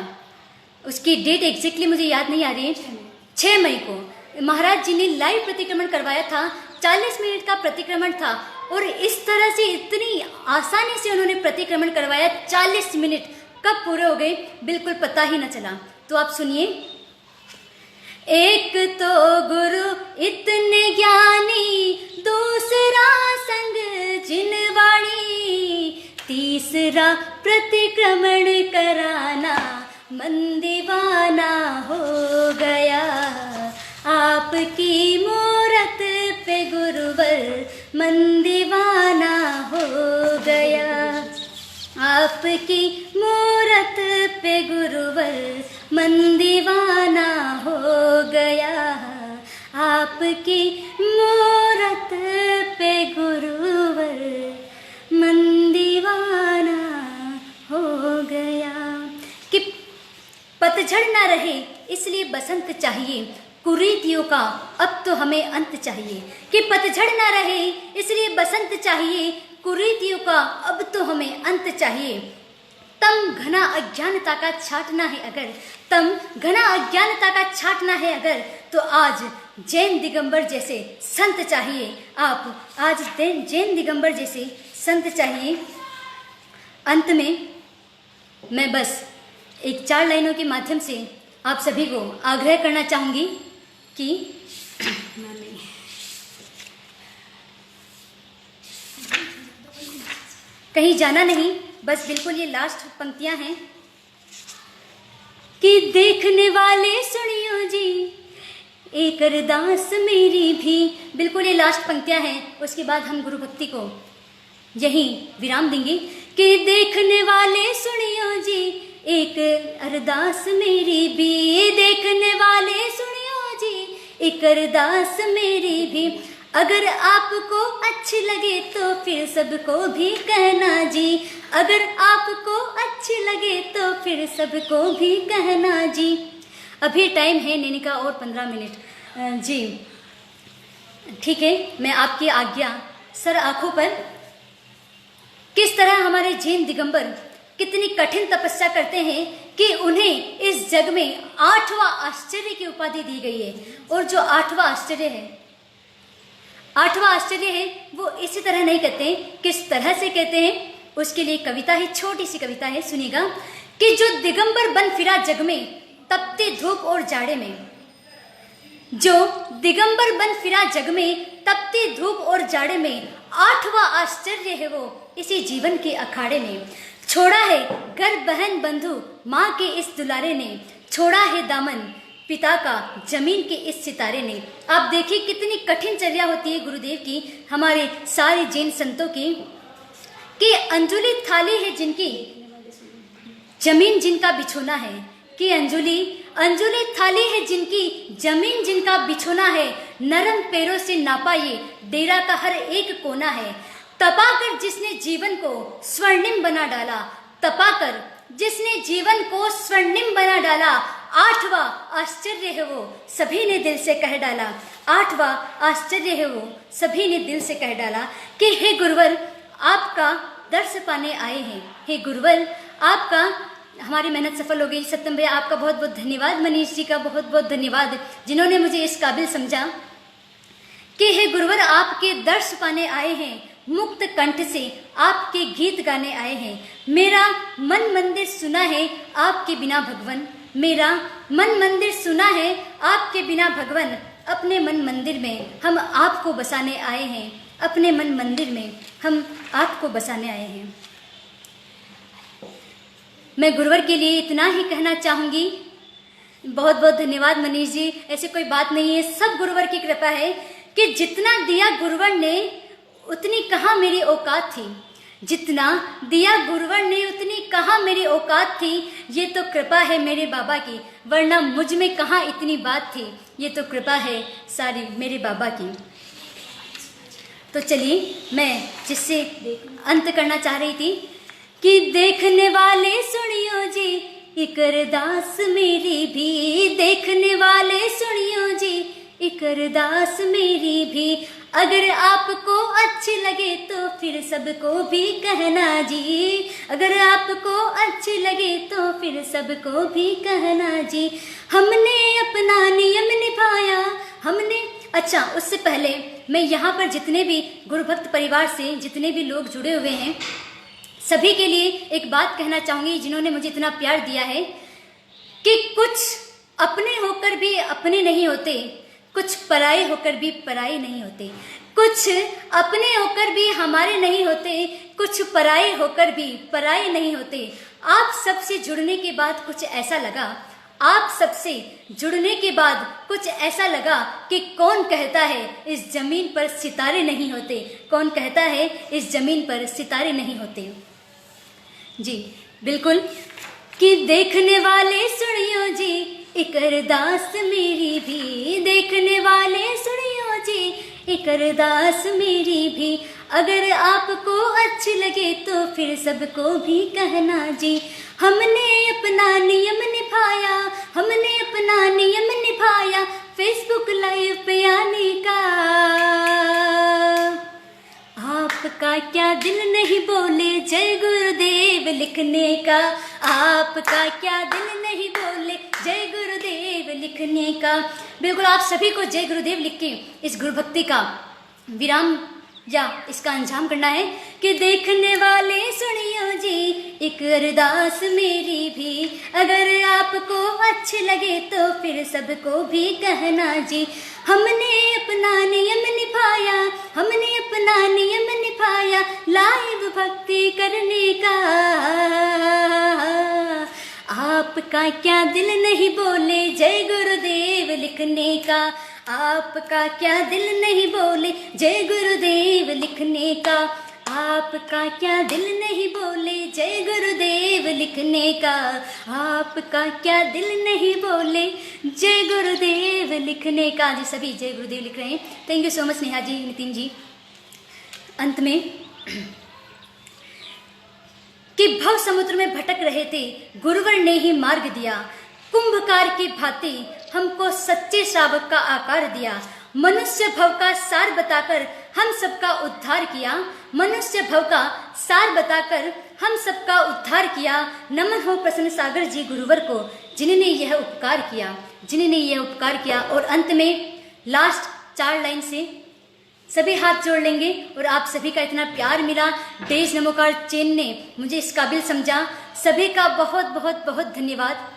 उसकी डेट एग्जैक्टली मुझे याद नहीं आ रही है। 6 मई को महाराज जी ने लाइव प्रतिक्रमण करवाया था। 40 मिनट का प्रतिक्रमण था और इस तरह से इतनी आसानी से उन्होंने प्रतिक्रमण करवाया। 40 मिनट कब पूरे हो गए बिल्कुल पता ही न चला। तो आप सुनिए। एक तो गुरु इतने ज्ञानी, दूसरा संग जिनवाणी, तीसरा प्रतिक्रमण कराना मन दीवाना हो गया। आपकी मूरत पे गुरुवर मन दीवाना हो गया। आपकी मूरत पे गुरुवर मन दीवाना हो गया। आपकी मूरत पे गुरुवर मन दीवाना हो गया। कि पतझड़ ना रहे इसलिए बसंत चाहिए, कुरीतियों का अब तो हमें अंत चाहिए। कि पतझड़ ना रहे इसलिए बसंत चाहिए, कुरीतियों का अब तो हमें अंत चाहिए। तम घना अज्ञानता का छाटना है अगर, तम घना अज्ञानता का छाटना है अगर, तो आज जैन दिगंबर जैसे संत चाहिए। आप आज जैन दिगंबर जैसे संत चाहिए। अंत में मैं बस एक 4 लाइनों के माध्यम से आप सभी को आग्रह करना चाहूंगी कि कहीं जाना नहीं, बस बिल्कुल ये लास्ट पंक्तियां हैं कि देखने वाले सुनियो जी एक अरदास मेरी भी। बिल्कुल ये लास्ट पंक्तियां हैं, उसके बाद हम गुरु भक्ति को यही विराम देंगे कि देखने वाले सुनियो जी एक अरदास मेरी भी। देखने वाले सुनियो जी एक अरदास मेरी भी। अगर आपको अच्छी लगे तो फिर सबको भी कहना जी। अगर आपको अच्छी लगे तो फिर सबको भी कहना जी। अभी टाइम है नेने का और 15 मिनट जी। ठीक है, मैं आपकी आज्ञा। सर आंखों पर किस तरह हमारे जैन दिगंबर कितनी कठिन तपस्या करते हैं कि उन्हें इस जग में 8वां आश्चर्य की उपाधि दी गई है। और जो 8वां आश्चर्य है, 8वां आश्चर्य है, वो इसी तरह नहीं कहते हैं। किस तरह से कहते हैं उसके लिए कविता है, छोटी सी कविता है, सुनिएगा। कि जो दिगंबर बन फिरा जग में तपते धूप और जाड़े में, जो दिगंबर बन फिरा जग में तपते धूप और जाड़े में, 8वां आश्चर्य है वो इसी जीवन के अखाड़े में। छोड़ा है घर बहन बंधु माँ के इस दुलारे ने, छोड़ा है दामन पिता का जमीन के इस सितारे ने। आप देखिए कितनी कठिन चर्या होती है गुरुदेव की, हमारे सारे जैन संतों की। कि अंजुली थाली है जिनकी, जमीन जिनका बिछोना है। कि अंजुली अंजुली थाली है जिनकी, जमीन जिनका बिछोना है, नरम पैरों से नापा ये डेरा का हर एक कोना है। तपाकर जिसने जीवन को स्वर्णिम बना डाला, तपाकर जिसने जीवन को स्वर्णिम बना डाला, आठवां आश्चर्य है वो सभी ने दिल से कह डाला, आठवां आश्चर्य है वो सभी ने दिल से कह डाला कि हे गुरुवर आपका दर्श पाने आए हैं, हे गुरुवर आपका हमारी मेहनत सफल हो गई। सत्यम भैया आपका बहुत बहुत धन्यवाद, मनीष जी का बहुत बहुत धन्यवाद जिन्होंने मुझे इस काबिल समझा कि हे गुरुवर आपके दर्श पाने आए हैं, मुक्त कंठ से आपके गीत गाने आए हैं। मेरा मन मंदिर सुना है आपके बिना भगवन, मेरा मन मंदिर सुना है आपके बिना भगवन, अपने मन मंदिर में हम आपको बसाने आए हैं, अपने मन मंदिर में हम आपको बसाने आए हैं। मैं गुरुवर के लिए इतना ही कहना चाहूँगी। बहुत बहुत धन्यवाद मनीष जी, ऐसी कोई बात नहीं है, सब गुरुवर की कृपा है कि जितना दिया गुरुवर ने उतनी कहाँ मेरी औकात थी, जितना दिया गुरुवर ने उतनी कहाँ मेरी औकात थी। ये तो कृपा है मेरे बाबा की, वरना मुझ में कहाँ इतनी बात थी, ये तो कृपा है सारी मेरे बाबा की। तो चलिए मैं जिससे अंत करना चाह रही थी कि देखने वाले सुनियो जी एक अरदास मेरी भी, देखने वाले सुनियो जी एक अरदास मेरी भी, अगर आपको अच्छी लगे तो फिर सबको भी कहना जी, अगर आपको अच्छी लगे तो फिर सबको भी कहना जी। हमने अपना नियम निभाया, हमने अच्छा उससे पहले मैं यहाँ पर जितने भी गुरु भक्त परिवार से जितने भी लोग जुड़े हुए हैं सभी के लिए एक बात कहना चाहूँगी, जिन्होंने मुझे इतना प्यार दिया है कि कुछ अपने होकर भी अपने नहीं होते, कुछ पराए होकर भी पराए नहीं होते, कुछ अपने होकर भी हमारे नहीं होते, कुछ पराए होकर भी पराए नहीं होते। आप सबसे जुड़ने के बाद कुछ ऐसा लगा, आप सबसे जुड़ने के बाद कुछ ऐसा लगा कि कौन कहता है इस जमीन पर सितारे नहीं होते, कौन कहता है इस जमीन पर सितारे नहीं होते। जी बिल्कुल कि देखने वाले सुनियो जी एक अरदास मेरी भी, देखने वाले सुनियो जी एक अरदास मेरी भी, अगर आपको अच्छी लगे तो फिर सबको भी कहना जी। हमने अपना नियम निभाया, हमने अपना नियम निभाया, फेसबुक लाइव पे आने का, आपका क्या दिल नहीं बोले जय गुरुदेव लिखने का, आपका क्या दिल नहीं बोले जय गुरुदेव लिखने का। बिल्कुल आप सभी को जय गुरुदेव लिख के इस गुरु भक्ति का विराम या इसका अंजाम करना है कि देखने वाले सुनियो जी एक अरदास मेरी भी, अगर आपको अच्छे लगे तो फिर सबको भी कहना जी। हमने अपना नियम निभाया, हमने अपना नियम निभाया, लाइव भक्ति करने का, आपका क्या दिल नहीं बोले जय गुरुदेव लिखने का, आपका क्या दिल नहीं बोले जय गुरुदेव लिखने का, आपका क्या दिल नहीं बोले जय गुरुदेव लिखने का, आपका क्या दिल नहीं बोले जय गुरुदेव लिखने का। जी सभी जय गुरुदेव लिख रहे हैं, thank you so much Neha ji, Nitin ji. अंत में कि भव समुद्र में भटक रहे थे, गुरुवर ने ही मार्ग दिया, कुंभकार की भांति हमको सच्चे श्रावक का आकार दिया, मनुष्य भव का सार बताकर हम सबका उद्धार किया, मनुष्य भव का सार बताकर हम सबका उद्धार किया। नमन हो प्रसन्न सागर जी गुरुवर को, जिन्होंने यह उपकार किया, जिन्होंने यह उपकार किया। और अंत में लास्ट 4 लाइन से सभी हाथ जोड़ लेंगे। और आप सभी का इतना प्यार मिला, डेज नमोकार चेन ने मुझे इस काबिल समझा, सभी का बहुत बहुत बहुत धन्यवाद।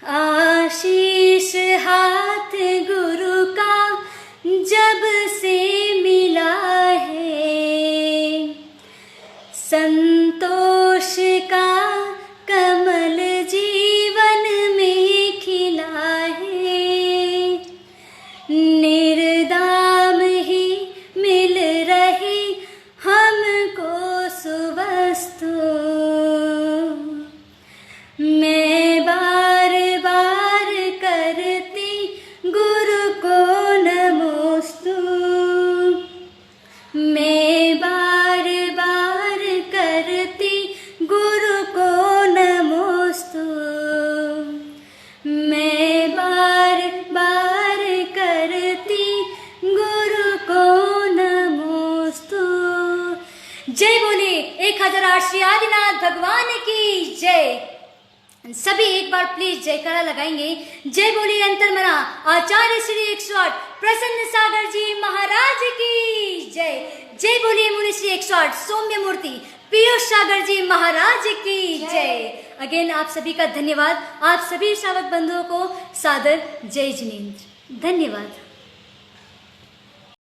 आशीष हाथ गुरु का जब से मिला है, संतोष का कमल जीवन में खिला है, निर्दाम ही मिल रही हमको सुवस्तु, मैं बार आदिनाथ भगवान की जय। सभी एक बार प्लीज जयकारा लगाएंगे। जय बोलिए अंतर्मना आचार्य श्री 108 प्रसन्न सागर जी महाराज की जय। जय बोलिए मुनि श्री 108 सौम्य मूर्ति पीयूष सागर जी महाराज की जय। अगेन आप सभी का धन्यवाद। आप सभी श्रावक बंधुओं को सादर जय जिनेंद्र। धन्यवाद।